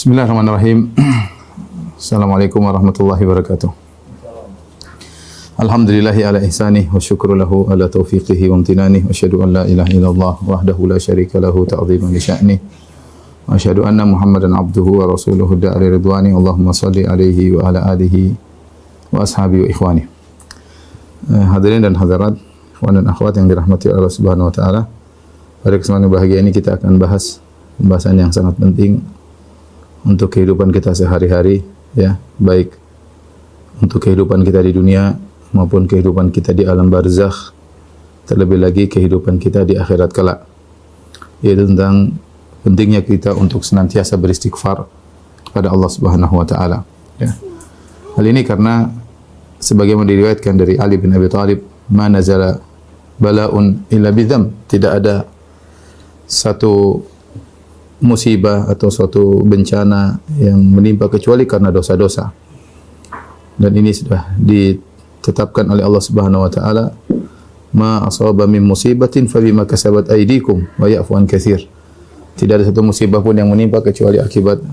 Bismillahirrahmanirrahim. Assalamualaikum warahmatullahi wabarakatuh. Alhamdulillahi ala ihsanih wa syukru lahu ala taufiqihi wa amtinanih wa asyhadu an la ilaha illallah wahdahu la syarika lahu ta'ziman li sya'nih wa asyhadu anna Muhammadan abduhu wa rasuluhu da'ali ridwani. Allahumma salli alaihi wa ala alihi wa ashabihi wa ikhwani. Hadirin dan hadirat, ikhwan dan akhwat yang dirahmati Allah Subhanahu wa taala. Pada kesempatan bahagia ini kita akan bahas pembahasan yang sangat penting untuk kehidupan kita sehari-hari, ya, baik untuk kehidupan kita di dunia maupun kehidupan kita di alam barzakh, terlebih lagi kehidupan kita di akhirat kelak, yaitu tentang pentingnya kita untuk senantiasa beristighfar kepada Allah Subhanahu wa taala, ya. Hal ini karena sebagaimana diriwayatkan dari Ali bin Abi Thalib, "Ma nazala bala'un illa bidzam." Tidak ada satu musibah atau suatu bencana yang menimpa kecuali karena dosa-dosa. Dan ini sudah ditetapkan oleh Allah Subhanahu wa taala, "Ma asaba min musibatin fa bima kasabat aydikum wa ya'fu an katsir." Tidak ada satu musibah pun yang menimpa kecuali akibat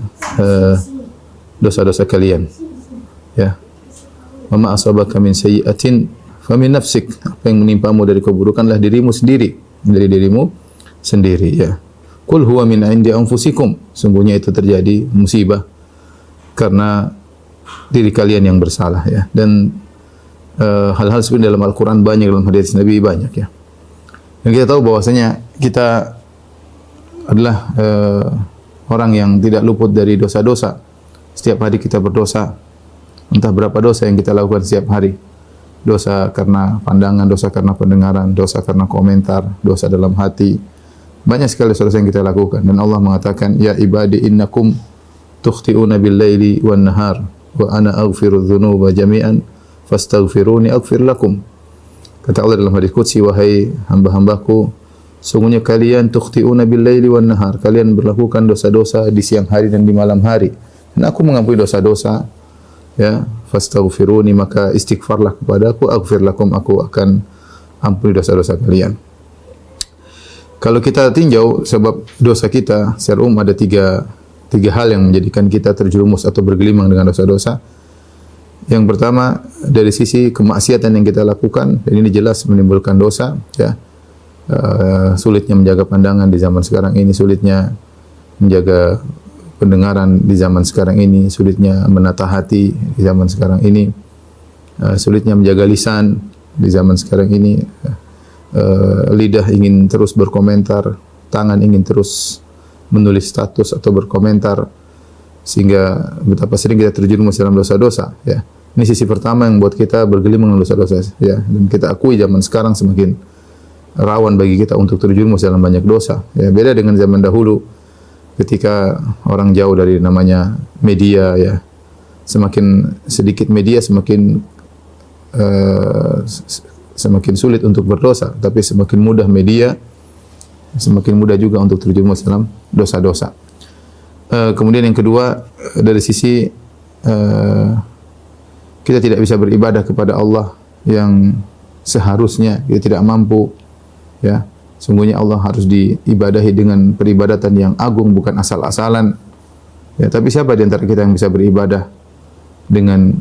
dosa-dosa kalian. Ya. "Wa ma asabaka min sayyi'atin fa min nafsik." Apa yang menimpamu dari keburukanlah dirimu sendiri, dari dirimu sendiri, ya. Qul huwa min 'indi anfusikum. Sungguhnya itu terjadi musibah karena diri kalian yang bersalah, ya. Dan hal-hal seperti dalam Al-Qur'an banyak, dalam hadis Nabi banyak, ya. Dan kita tahu bahwasanya kita adalah orang yang tidak luput dari dosa-dosa. Setiap hari kita berdosa. Entah berapa dosa yang kita lakukan setiap hari. Dosa karena pandangan, dosa karena pendengaran, dosa karena komentar, dosa dalam hati. Banyak sekali dosa yang kita lakukan, dan Allah mengatakan, "Ya ibadi innakum tukhti'una bil-laili wan-nahar wa ana aghfiru dzunuba jami'an fastaghfiruni aghfir lakum." Kata Allah dalam hadis qudsi, "Wahai hamba-hambaku, sungguhnya kalian tukhti'una bil-laili wan-nahar." Kalian melakukan dosa-dosa di siang hari dan di malam hari. Dan aku mengampuni dosa-dosa, ya. Fastaghfiruni, maka istighfarlah kepadaku, aghfir lakum, aku akan ampuni dosa-dosa kalian. Kalau kita tinjau sebab dosa kita, secara umum ada tiga hal yang menjadikan kita terjerumus atau bergelimang dengan dosa-dosa. Yang pertama, dari sisi kemaksiatan yang kita lakukan, dan ini jelas menimbulkan dosa, ya. Sulitnya menjaga pandangan di zaman sekarang ini, sulitnya menjaga pendengaran di zaman sekarang ini, sulitnya menata hati di zaman sekarang ini, sulitnya menjaga lisan di zaman sekarang ini. Lidah ingin terus berkomentar, tangan ingin terus menulis status atau berkomentar, sehingga betapa sering kita terjerumus dalam dosa-dosa, ya. Ini sisi pertama yang buat kita bergelimang dengan dosa-dosa, ya. Dan kita akui zaman sekarang semakin rawan bagi kita untuk terjerumus dalam banyak dosa, ya. Beda dengan zaman dahulu ketika orang jauh dari namanya media, ya. Semakin sedikit media semakin sulit untuk berdosa, tapi semakin mudah media, semakin mudah juga untuk terjerumus dalam dosa-dosa. Kemudian yang kedua, dari sisi kita tidak bisa beribadah kepada Allah yang seharusnya, kita tidak mampu, ya. Sungguhnya Allah harus diibadahi dengan peribadatan yang agung, bukan asal-asalan, ya. Tapi siapa di antara kita yang bisa beribadah dengan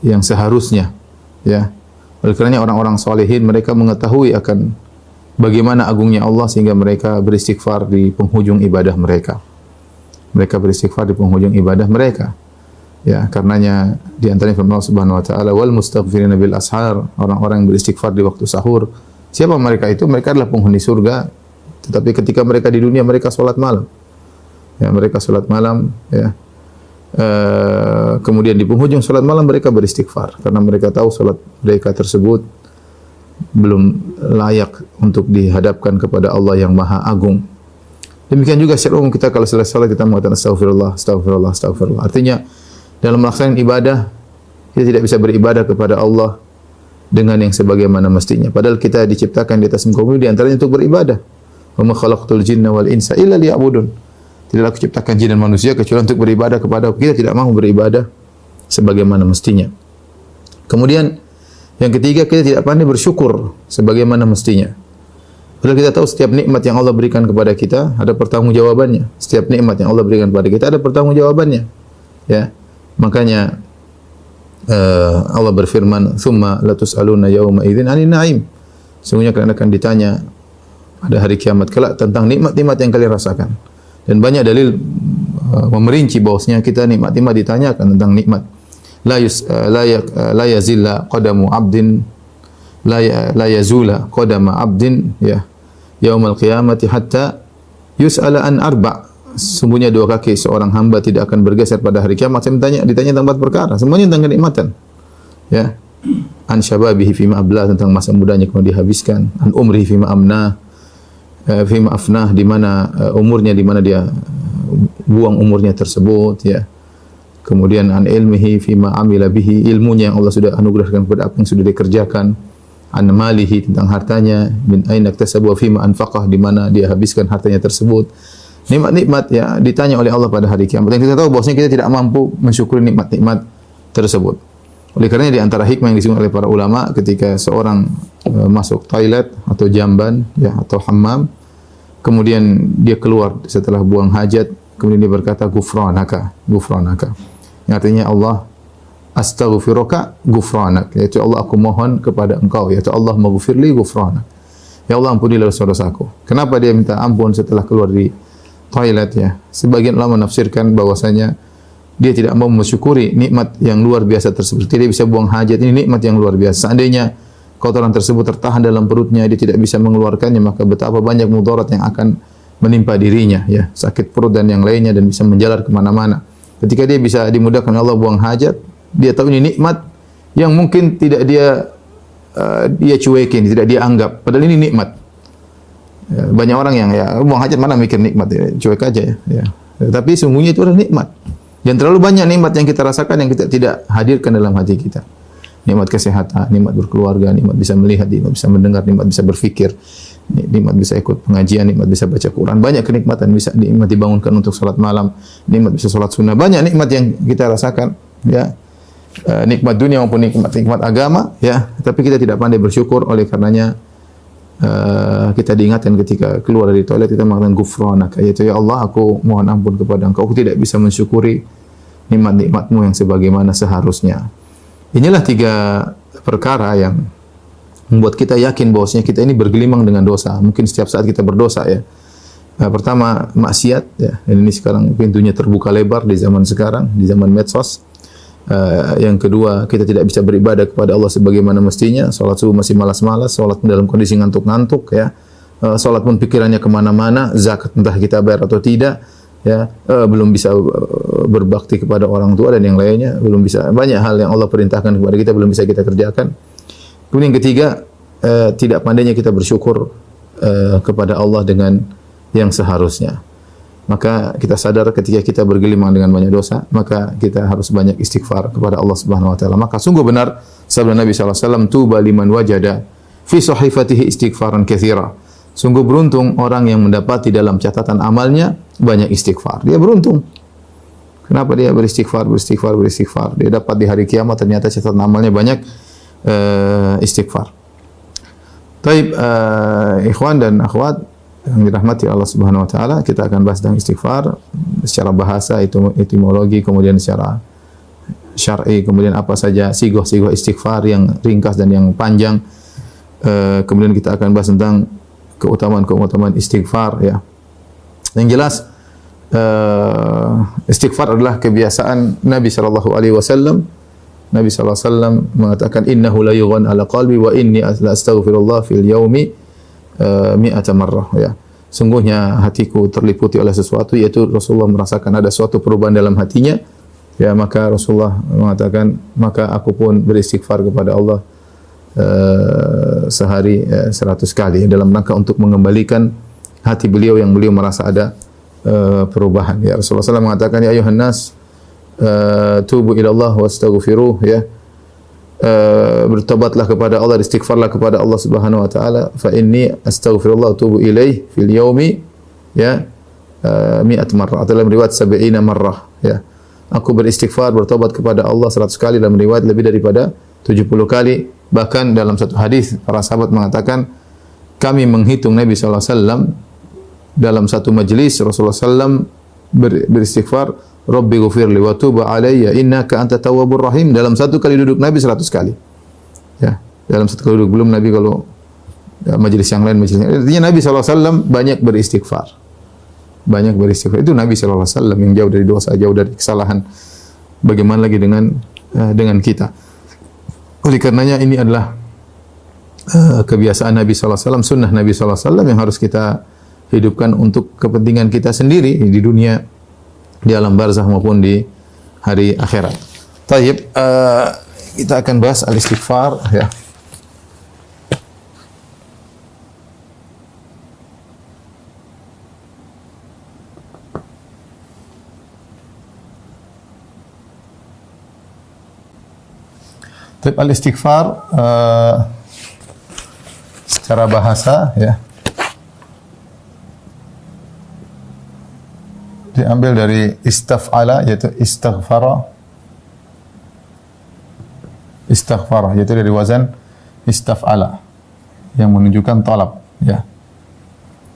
yang seharusnya, ya? Oleh karenanya orang-orang salihin mereka mengetahui akan bagaimana agungnya Allah sehingga mereka beristighfar di penghujung ibadah mereka. Mereka beristighfar di penghujung ibadah mereka. Ya, karenanya di antaranya firman Allah Subhanahu wa taala, "Wal mustaghfirina bil ashar." Orang-orang yang beristighfar di waktu sahur. Siapa mereka itu? Mereka adalah penghuni surga. Tetapi ketika mereka di dunia mereka salat malam. Ya, mereka salat malam, ya. Kemudian di penghujung salat malam mereka beristighfar karena mereka tahu salat mereka tersebut belum layak untuk dihadapkan kepada Allah yang Maha Agung. Demikian juga secara umum kita kalau selesai salat kita mengatakan astagfirullah, astagfirullah, astagfirullah. Artinya dalam melaksanakan ibadah kita tidak bisa beribadah kepada Allah dengan yang sebagaimana mestinya. Padahal kita diciptakan di atas muka bumi di antaranya untuk beribadah. Wa ma khalaqtul jinna wal insa illa liya'budun. Tidaklah aku ciptakan jin dan manusia kecuali untuk beribadah kepada aku. Kita tidak mau beribadah sebagaimana mestinya. Kemudian yang ketiga, kita tidak pandai bersyukur sebagaimana mestinya. Padahal kita tahu setiap nikmat yang Allah berikan kepada kita ada pertanggungjawabannya. Setiap nikmat yang Allah berikan kepada kita ada pertanggungjawabannya. Ya. Makanya Allah berfirman, "Tsumma latus'aluna yauma idzin 'anil na'im." Sungguhnya kalian akan ditanya pada hari kiamat kelak tentang nikmat-nikmat yang kalian rasakan. Dan banyak dalil memerinci bahwasanya kita nikmat-nikmat ditanyakan tentang nikmat. La yazilla qadamu 'abdin la yazula qadama 'abdin ya yaumal qiyamati hatta yus'ala an arba'. Sesungguhnya dua kaki seorang hamba tidak akan bergeser pada hari kiamat. Saya ditanya tentang 4 perkara, semuanya tentang kenikmatan. Ya. An syababihi fima ablah, tentang masa mudanya kemudian dihabiskan. An umrihi fima amnah, fima afnah, di mana umurnya, di mana dia buang umurnya tersebut, ya. Kemudian an ilmihi fima amila bihi, ilmunya yang Allah sudah anugerahkan kepada apa yang sudah dikerjakan. An malihi, tentang hartanya, min aina iktasabu fima anfaqah, di mana dia habiskan hartanya tersebut. Nikmat-nikmat ya ditanya oleh Allah pada hari kiamat. Dan kita tahu bahwasanya kita tidak mampu mensyukuri nikmat-nikmat tersebut. Oleh karenanya di antara hikmah yang disebut oleh para ulama ketika seorang masuk toilet atau jamban ya atau hammam, kemudian dia keluar setelah buang hajat, kemudian dia berkata ghufranaka, ghufranaka. Yang artinya Allah astaghfiruka ghufranak, yaitu Allah aku mohon kepada engkau, yaitu Allah maghfirli ghufranak. Ya Allah ampunilah dosa-dosaku. Kenapa dia minta ampun setelah keluar di toilet ya? Sebagian ulama menafsirkan bahwasanya dia tidak mau mensyukuri nikmat yang luar biasa tersebut. Tidak bisa buang hajat, ini nikmat yang luar biasa. Seandainya kotoran tersebut tertahan dalam perutnya, dia tidak bisa mengeluarkannya, maka betapa banyak mudarat yang akan menimpa dirinya ya, sakit perut dan yang lainnya, dan bisa menjalar kemana-mana. Ketika dia bisa dimudahkan Allah buang hajat, dia tahu ini nikmat yang mungkin tidak dia cuekin, tidak dia anggap, padahal ini nikmat. Ya, banyak orang yang ya buang hajat mana mikir nikmat, ya, cuek aja ya. Ya. Tapi sungguhnya itu adalah nikmat. Dan terlalu banyak nikmat yang kita rasakan yang kita tidak hadirkan dalam hati kita. Nikmat kesehatan, nikmat berkeluarga, nikmat bisa melihat, nikmat bisa mendengar, nikmat bisa berfikir, nikmat bisa ikut pengajian, nikmat bisa baca Quran. Banyak kenikmatan, bisa nikmat dibangunkan untuk salat malam, nikmat bisa salat sunnah. Banyak nikmat yang kita rasakan ya. Nikmat dunia maupun nikmat agama ya, tapi kita tidak pandai bersyukur. Oleh karenanya kita diingatkan ketika keluar dari toilet kita mengatakan ghufranaka, yaitu ya Allah aku mohon ampun kepada engkau, aku tidak bisa mensyukuri nikmat-nikmatmu yang sebagaimana seharusnya. Inilah 3 perkara yang membuat kita yakin bahwasanya kita ini bergelimang dengan dosa. Mungkin setiap saat kita berdosa ya. Pertama maksiat ya, dan ini sekarang pintunya terbuka lebar di zaman sekarang, di zaman medsos. Yang kedua, kita tidak bisa beribadah kepada Allah sebagaimana mestinya. Salat subuh masih malas-malas, salat dalam kondisi ngantuk-ngantuk ya. Salat pun pikirannya kemana-mana, zakat entah kita bayar atau tidak ya. Belum bisa berbakti kepada orang tua dan yang lainnya, belum bisa. Banyak hal yang Allah perintahkan kepada kita belum bisa kita kerjakan. Kemudian yang ketiga, tidak pandainya kita bersyukur kepada Allah dengan yang seharusnya. Maka kita sadar ketika kita bergelimang dengan banyak dosa, maka kita harus banyak istighfar kepada Allah Subhanahu wa taala. Maka sungguh benar sabda Nabi sallallahu alaihi wasallam, "Tuba liman wajada fi sahifatihi istighfaran katsira." Sungguh beruntung orang yang mendapati dalam catatan amalnya banyak istighfar. Dia beruntung. Kenapa dia beristighfar? Dia dapat di hari kiamat ternyata catatan amalnya banyak istighfar. Taib ikhwan dan akhwat yang dirahmati Allah Subhanahu wa taala, kita akan bahas tentang istighfar secara bahasa, itu etimologi, kemudian secara syar'i, kemudian apa saja sighah-sighah istighfar yang ringkas dan yang panjang. Kemudian kita akan bahas tentang keutamaan istighfar ya. Yang jelas istighfar adalah kebiasaan Nabi sallallahu alaihi wasallam. Nabi sallallahu alaihi wasallam mengatakan innahu la yughan ala qalbi wa inni la astaghfirullah fil yaumi mi'ata marrah ya. Sungguhnya hatiku terliputi oleh sesuatu, yaitu Rasulullah merasakan ada suatu perubahan dalam hatinya ya, maka Rasulullah mengatakan maka aku pun beristighfar kepada Allah sehari 100 kali dalam rangka untuk mengembalikan hati beliau yang beliau merasa ada perubahan ya. Rasulullah SAW mengatakan ya ayuhan nas tubu ila Allah wastaghfiruh ya. Bertobatlah kepada Allah, istighfarlah kepada Allah Subhanahu wa taala, fa inni astaghfirullah wa atubu ilaih fil yaumi ya 100 marrah, atau dalam riwayat 70 marrah ya. Aku beristighfar, bertobat kepada Allah 100 kali, dalam riwayat lebih daripada 70 kali. Bahkan dalam satu hadis para sahabat mengatakan kami menghitung Nabi sallallahu alaihi wasallam dalam satu majelis Rasulullah sallam beristighfar, Rabbi ghfirli wa tub alayya innaka anta tawwabur rahim. Dalam satu kali duduk Nabi 100 kali. Ya, dalam satu kali duduk. Belum Nabi kalau majelis yang lain, artinya Nabi sallallahu alaihi wasallam banyak beristighfar. Banyak beristighfar. Itu Nabi sallallahu alaihi wasallam yang jauh dari dosa, jauh dari kesalahan. Bagaimana lagi dengan kita? Oleh karenanya ini adalah kebiasaan Nabi sallallahu alaihi wasallam, sunnah Nabi sallallahu alaihi wasallam yang harus kita hidupkan untuk kepentingan kita sendiri di dunia, di alam barzakh maupun di hari akhirat. Taib, kita akan bahas al-istighfar ya. Taib, al-istighfar secara bahasa ya diambil dari istaf'ala, yaitu istighfara, yaitu dari wazan istaf'ala yang menunjukkan talab ya,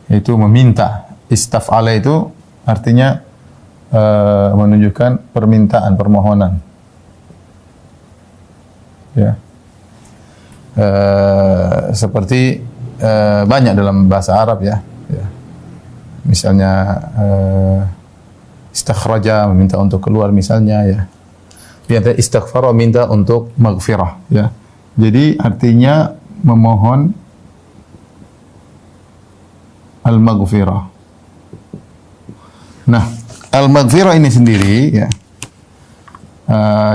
yaitu meminta. Istaf'ala itu artinya menunjukkan permintaan, permohonan ya. Seperti banyak dalam bahasa Arab ya, misalnya istakhraja, meminta untuk keluar misalnya ya. Di antara istighfar minta untuk maghfirah ya. Jadi artinya memohon al-maghfirah. Nah, al-maghfirah ini sendiri ya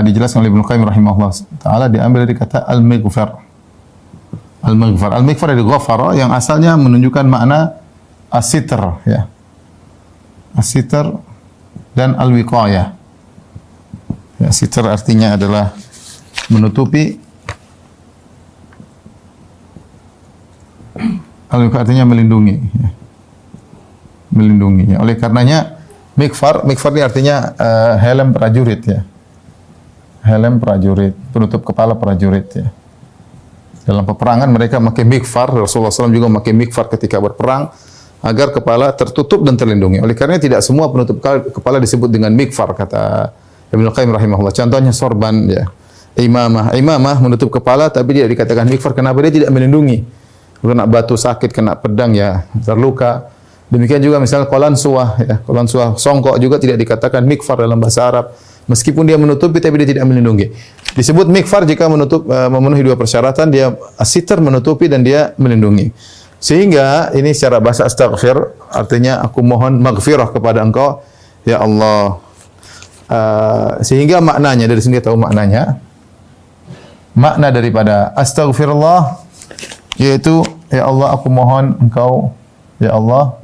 dijelaskan oleh Ibnu Qayyim rahimahullah taala, diambil dari kata al-maghfar. Al-maghfar, al-maghfar dari ghafara yang asalnya menunjukkan makna as-sitr ya. As-sitr dan al-wiqayah. Ya, sitr artinya adalah menutupi. Al-wiqayah artinya melindungi ya. Melindungi ya. Oleh karenanya mikfar ini artinya helm prajurit ya. Helm prajurit, penutup kepala prajurit ya. Dalam peperangan mereka memakai mikfar, Rasulullah SAW juga memakai mikfar ketika berperang agar kepala tertutup dan terlindungi. Oleh karena tidak semua penutup kepala disebut dengan mikfar, kata Ibnu Qayyim rahimahullah. Contohnya sorban ya, imamah menutup kepala tapi tidak dikatakan mikfar. Kenapa? Dia tidak melindungi. Kena batu sakit, kena pedang ya terluka. Demikian juga misalnya qalansuah ya, qalansuah songkok juga tidak dikatakan mikfar dalam bahasa Arab. Meskipun dia menutupi tapi dia tidak melindungi. Disebut mikfar jika memenuhi dua persyaratan, dia as-sitr menutupi dan dia melindungi. Sehingga ini secara bahasa astaghfir artinya aku mohon maghfirah kepada Engkau ya Allah. Sehingga maknanya, dari sini tahu maknanya. Makna daripada astaghfirullah yaitu ya Allah aku mohon Engkau ya Allah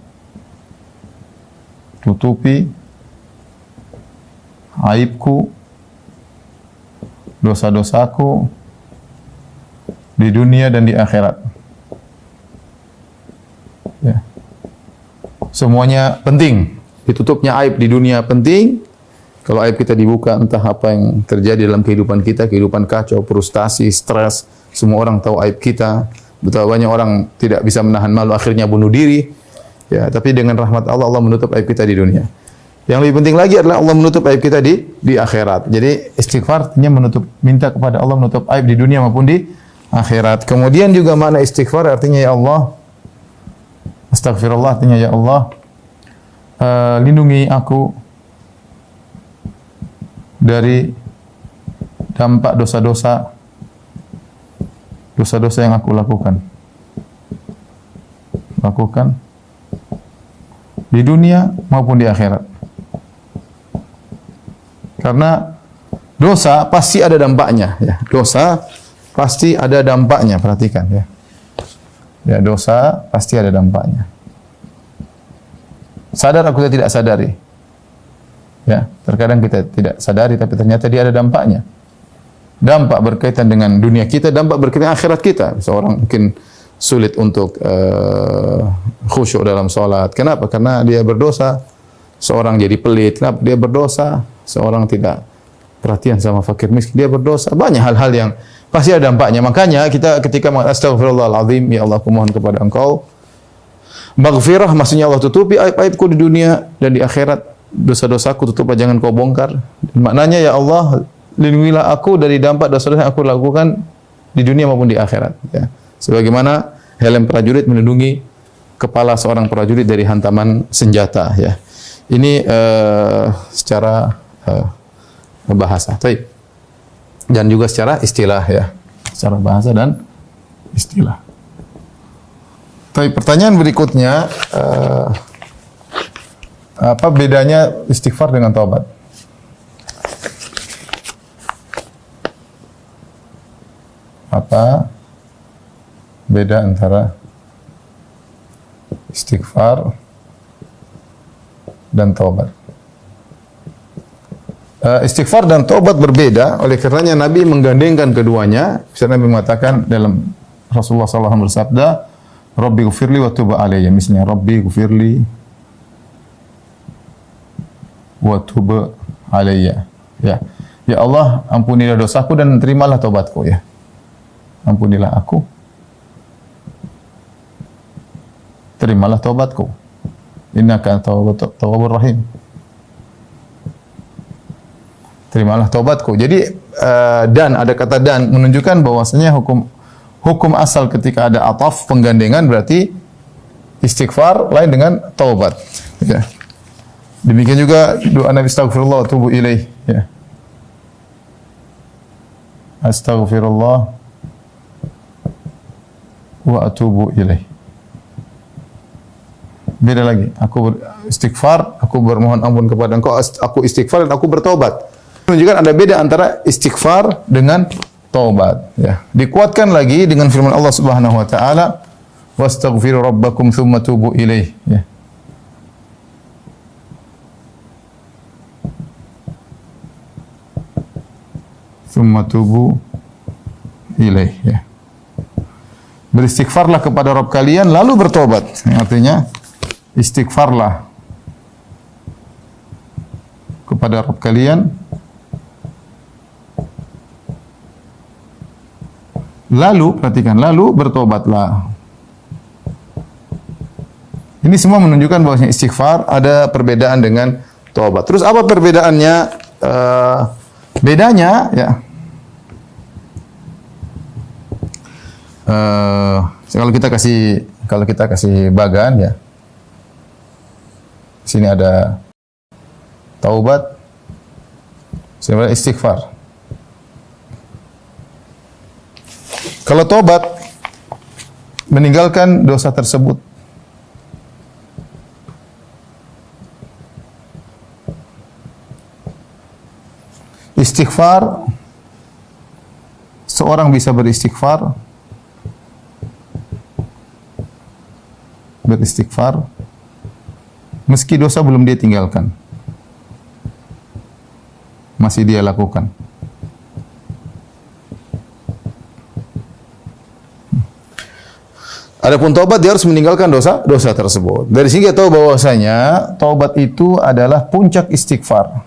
tutupi aibku, dosa-dosaku di dunia dan di akhirat. Ya. Semuanya penting. Ditutupnya aib di dunia penting. Kalau aib kita dibuka, entah apa yang terjadi dalam kehidupan kita, kehidupan kacau, frustasi, stres, semua orang tahu aib kita. Betapa banyak orang tidak bisa menahan malu, akhirnya bunuh diri. Ya, tapi dengan rahmat Allah, Allah menutup aib kita di dunia. Yang lebih penting lagi adalah Allah menutup aib kita di akhirat. Jadi istighfar artinya minta kepada Allah menutup aib di dunia maupun di akhirat. Kemudian juga makna istighfar artinya ya Allah, astagfirullah artinya ya Allah, lindungi aku dari dampak dosa-dosa yang aku lakukan di dunia maupun di akhirat. Karena dosa pasti ada dampaknya ya. Dosa pasti ada dampaknya, perhatikan ya. Ya, dosa pasti ada dampaknya. Sadar aku tidak sadari. Ya, terkadang kita tidak sadari tapi ternyata dia ada dampaknya. Dampak berkaitan dengan dunia kita, dampak berkaitan dengan akhirat kita. Seorang mungkin sulit untuk khusyuk dalam sholat. Kenapa? Karena dia berdosa. Seorang jadi pelit. Kenapa? Dia berdosa. Seorang tidak perhatian sama fakir miskin. Dia berdosa. Banyak hal-hal yang pasti ada dampaknya. Makanya kita ketika mengatakan astagfirullahaladzim, ya Allah aku mohon kepada Engkau maghfirah, maksudnya Allah tutupi aib-aibku di dunia dan di akhirat, dosa-dosaku tutup, jangan Kau bongkar. Dan maknanya ya Allah, lindungilah aku dari dampak dosa-dosa yang aku lakukan di dunia maupun di akhirat. Ya. Sebagaimana helm prajurit melindungi kepala seorang prajurit dari hantaman senjata. Ya. Ini secara bahasa. Dan juga secara istilah, ya, secara bahasa dan istilah. Tapi pertanyaan berikutnya, apa bedanya istighfar dengan taubat? Apa beda antara istighfar dan taubat? Istighfar dan taubat berbeda, oleh karenanya Nabi menggandengkan keduanya. Misalnya Nabi mengatakan dalam Rasulullah SAW bersabda, Rabbi gufirli wa tub alayya. Misalnya Rabbi gufirli wa tub alayya. Ya. Ya Allah, ampunilah dosaku dan terimalah taubatku, ya. Ampunilah aku, terimalah taubatku. Innaka tawwabur rahim. Terimalah taubatku. Jadi dan ada kata dan menunjukkan bahwasanya hukum asal ketika ada ataf penggandengan berarti istighfar lain dengan taubat. Ya. Demikian juga doa Nabi astagfirullah wa atubu ilaih. Ya. Astaghfirullah wa atubu ilaih. Beda lagi. Aku istighfar, aku bermohon ampun kepada Engkau, aku istighfar dan aku bertobat. Menunjukkan ada beda antara istighfar dengan taubat. Ya. Dikuatkan lagi dengan firman Allah Subhanahu wa taala, "Wastaghfiru rabbakum tsumma tubu ilaih." Ya. Tsumma tubu ilaih, ya. Beristighfarlah kepada Rabb kalian lalu bertobat. Artinya istighfarlah kepada Rabb kalian lalu, perhatikan, lalu bertobatlah. Ini semua menunjukkan bahwasanya istighfar ada perbedaan dengan taubat. Terus apa perbedaannya? Bedanya, ya. Kalau kita kasih bagan, ya. Sini ada taubat, sini ada istighfar. Kalau taubat meninggalkan dosa tersebut, istighfar, seorang bisa beristighfar meski dosa belum dia tinggalkan, masih dia lakukan. Adapun taubat, dia harus meninggalkan dosa tersebut. Dari sini kita tahu bahwasanya taubat itu adalah puncak istighfar.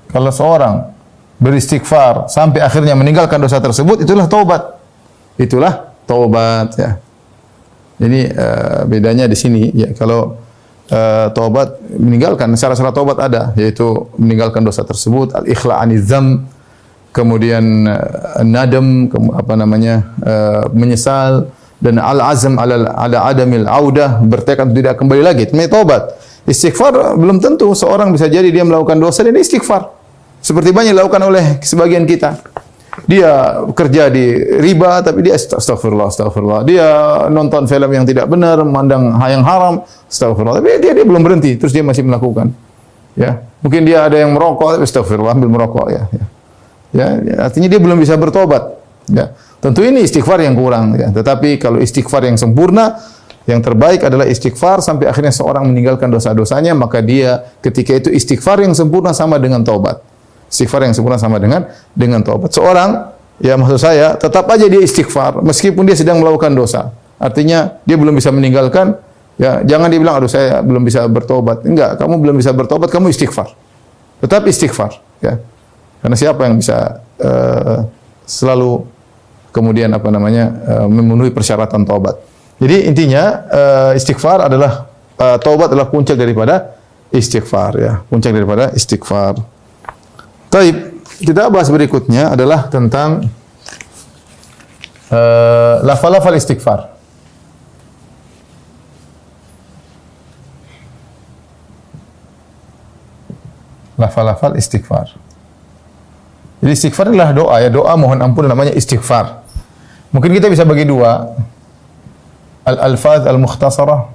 Kalau seorang beristighfar sampai akhirnya meninggalkan dosa tersebut, itulah taubat. Itulah taubat, ya. Jadi bedanya di sini, ya. Kalau taubat meninggalkan, syarat-syarat taubat ada, yaitu meninggalkan dosa tersebut, al-ikhla' aniz dzam, kemudian nadam, menyesal, dan al-azm ala adamil audah, bertekad tidak kembali lagi. Itu namanya taubat. Istighfar belum tentu seorang bisa jadi dia melakukan dosa dan istighfar. Seperti banyak dilakukan oleh sebagian kita. Dia kerja di riba tapi dia astagfirullah. Dia nonton film yang tidak benar, memandang yang haram, astagfirullah. Tapi dia belum berhenti, terus dia masih melakukan. Ya, mungkin dia ada yang merokok, astagfirullah, ambil merokok, ya. Ya, artinya dia belum bisa bertobat. Ya. Tentu ini istighfar yang kurang, ya. Tetapi kalau istighfar yang sempurna, yang terbaik adalah istighfar sampai akhirnya seorang meninggalkan dosa-dosanya, maka dia ketika itu istighfar yang sempurna sama dengan taubat. Istighfar yang sempurna sama dengan taubat. Seorang, ya maksud saya, tetap aja dia istighfar meskipun dia sedang melakukan dosa. Artinya dia belum bisa meninggalkan, ya jangan dia bilang aduh saya belum bisa bertobat. Enggak, kamu belum bisa bertobat, kamu istighfar. Tetap istighfar, ya. Karena siapa yang bisa selalu kemudian memenuhi persyaratan taubat. Jadi intinya istighfar adalah taubat adalah puncak daripada istighfar ya, puncak daripada istighfar. Taib, kita bahas berikutnya adalah tentang lafal-lafal istighfar. Lafal-lafal istighfar. Jadi istighfar adalah doa ya, doa mohon ampun namanya istighfar. Mungkin kita bisa bagi dua. Al-alfaz al-mukhtasarah,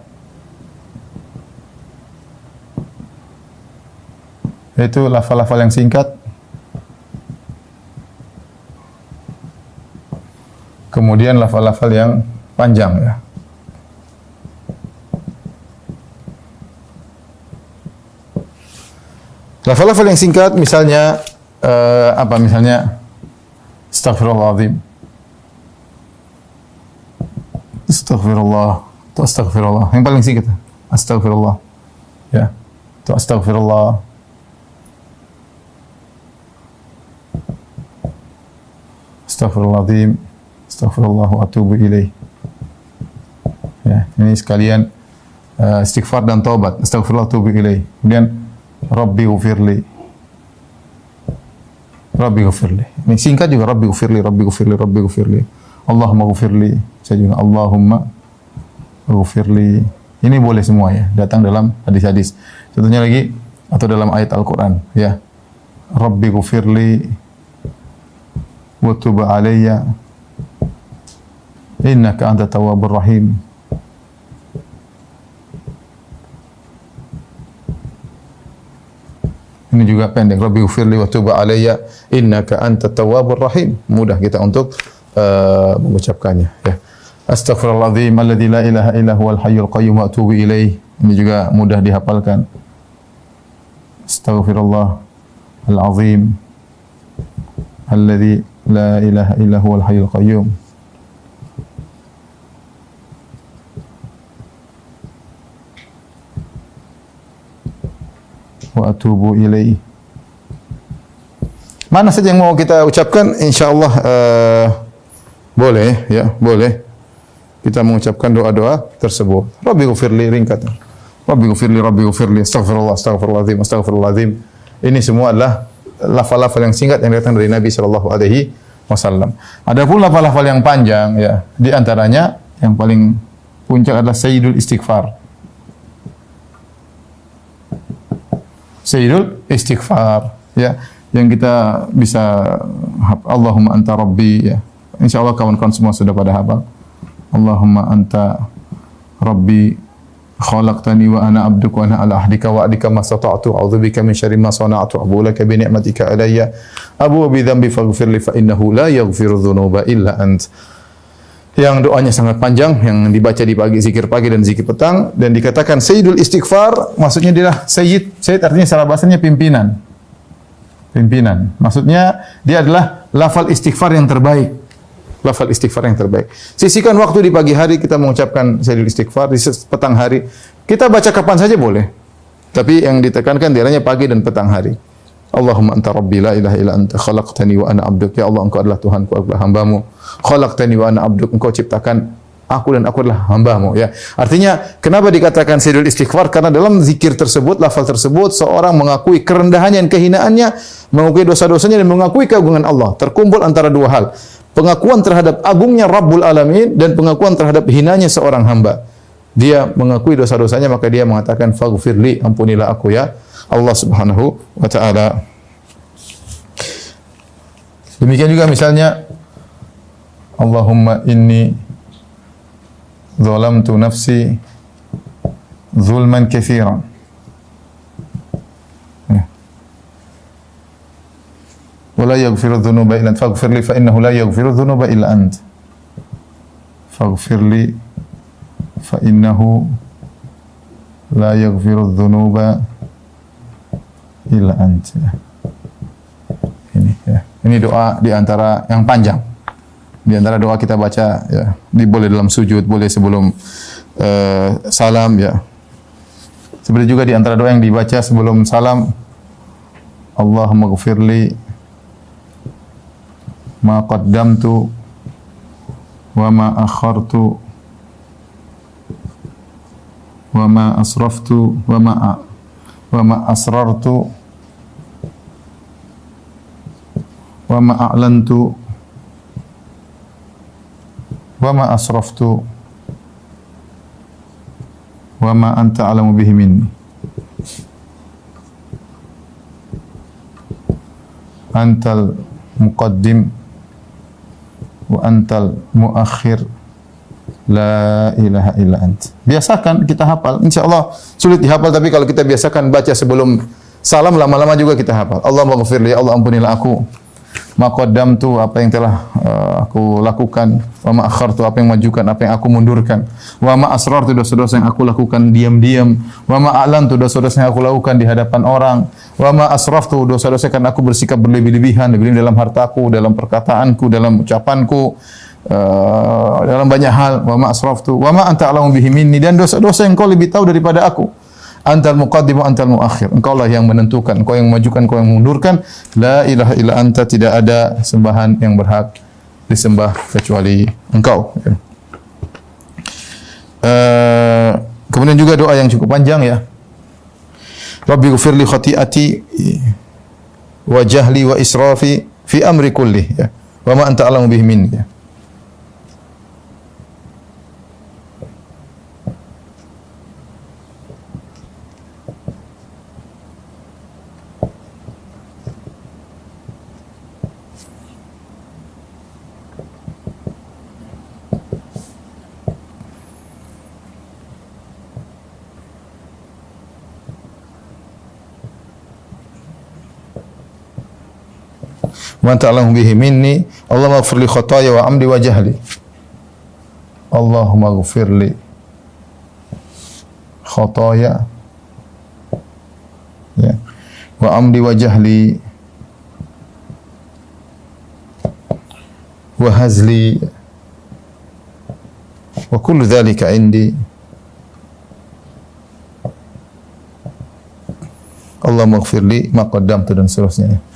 yaitu lafal-lafal yang singkat. Kemudian lafal-lafal yang panjang ya. Lafal-lafal yang singkat misalnya misalnya astaghfirullahaladzim. Astaghfirullah, itu astaghfirullah. Yang paling singkat astaghfirullah. Ya. Itu astaghfirullah. Astaghfirullahaladzim. Astaghfirullah wa atubu ilaih. Ya, ini sekalian istighfar dan taubat. Astaghfirullah wa atubu ilaih. Kemudian Rabbi ghufirli. Rabbi ghufirli. Ini singkat juga Rabbi ghufirli, Rabbi ghufirli, Rabbi ghufirli. Allahumma ghufirli. Saya juga Allahumma ghufirli. Ini boleh semua ya, datang dalam hadis-hadis. Contohnya lagi atau dalam ayat Al-Qur'an ya. Rabbi ghufirli wa tub alayya innaka antat tawwabur rahim. Ini juga pendek. Rabbi ghufirli wa tub alayya innaka antat tawwabur rahim. Mudah kita untuk mengucapkannya ya. Astaghfirullahaladzim alladzi la ilaha illa huwal hayyul qayyum wa atubu ilaih. Ini juga mudah dihafalkan. Astaghfirullah al-azim alladzi la ilaha illa huwal hayyul qayyum. Wa atubu ilaih. Mana saja yang mau kita ucapkan insyaallah boleh ya, boleh. Kita mengucapkan doa-doa tersebut. Rabbi ghufirli ringkat. Rabbi ghufirli, Rabbi ghufirli, astaghfirullah, astaghfirullahaladzim, astaghfirullahaladzim. Ini semua adalah lafal-lafal yang singkat yang datang dari Nabi sallallahu alaihi wasallam. Adapun lafal-lafal yang panjang ya, di antaranya yang paling puncak adalah sayyidul istighfar. Sayyidul istighfar ya, yang kita bisa Allahumma anta rabbi ya. Insyaallah kawan-kawan semua sudah pada hafal. Allahumma anta rabbi khalaqtani wa ana abduka wa ana ala ahdika wa adika mastata'tu a'udzubika min syarri ma sana'tu abu laka bi ni'matika alayya abu bi dhanbi faghfirli fa innahu la yaghfiru dzunuba illa ant. Yang doanya sangat panjang, yang dibaca di pagi, zikir pagi dan zikir petang, dan dikatakan sayyidul istighfar, maksudnya dia sayyid. Sayyid artinya secara bahasanya pimpinan. Pimpinan. Maksudnya dia adalah lafal istighfar yang terbaik. Lafal istighfar yang terbaik. Sisihkan waktu di pagi hari kita mengucapkan sayyidul istighfar, di petang hari kita baca kapan saja boleh. Tapi yang ditekankan diantaranya pagi dan petang hari. Allahumma anta rabbi la ilaha illa anta khalaqtani wa ana abduk. Ya Allah, engkau adalah Tuhanku, aku adalah hambamu. Khalaqtani wa ana abduk. Engkau ciptakan aku dan aku adalah hambamu ya. Artinya kenapa dikatakan sayyidul istighfar? Karena dalam zikir tersebut, lafal tersebut seorang mengakui kerendahannya dan kehinaannya, mengakui dosa-dosanya dan mengakui keagungan Allah. Terkumpul antara dua hal. Pengakuan terhadap agungnya Rabbul Alamin dan pengakuan terhadap hinanya seorang hamba. Dia mengakui dosa-dosanya, maka dia mengatakan faghfirli, ampunilah aku ya Allah Subhanahu wa taala. Demikian juga misalnya Allahumma inni zalamtu nafsi zulman katsiran. Wa la yaghfiru dzunuba illa anta faghfirli fa innahu la yaghfiru dzunuba illa anta. Faghfirli fa innahu la yaghfiru dzunuba illa anta. Ini ya. Ini doa di antara yang panjang. Di antara doa kita baca ya, boleh dalam sujud, boleh sebelum salam ya. Seperti juga di antara doa yang dibaca sebelum salam, Allahumma ghfirli ma qaddamtu wa ma akhartu wa ma asraftu wa ma asrartu wa ma a'lantu wa ma asraftu wa ma anta a'lamu bihi minni antal muqaddim wa antal muakhir la ilaha illa ant. Biasakan kita hafal. Insyaallah sulit dihafal, tapi kalau kita biasakan baca sebelum salam, lama-lama juga kita hafal. Allahumma ghfirli, ya Allah ampunilah aku. Ma qaddamtu, apa yang telah aku lakukan, wa ma akhartu, apa yang majukan, apa yang aku mundurkan, wa ma asrartu, dosa-dosa yang aku lakukan diam-diam, wa ma a'lantu, dosa-dosa yang aku lakukan di hadapan orang, wa ma asraftu, dosa-dosa yang aku bersikap berlebih-lebihan dalam hartaku, dalam perkataanku, dalam ucapanku, dalam banyak hal. Wa ma asraftu wa ma anta a'lamu bihi minni, dan dosa-dosa yang kau lebih tahu daripada aku. Antal muqaddim wa antal muakhir, engkau lah yang menentukan, engkau yang memajukan, engkau yang mengundurkan. La ilaha illa anta, tidak ada sembahan yang berhak disembah kecuali engkau. Kemudian juga doa yang cukup panjang ya. Rabbi ghfirli khati'ati wa jahli wa israfi fi amri kulli ya. Wa ma anta a'lamu bihi minni ya. Wa anta a'lamu bihi minni, Allahumma ighfir li khataaya wa amdi wa jahli. Allahumma ighfir li khataaya ya wa amdi wa jahli wa hazli wa kullu dhalika indi. Allahumma ighfir li ma qaddamtu, dan seterusnya.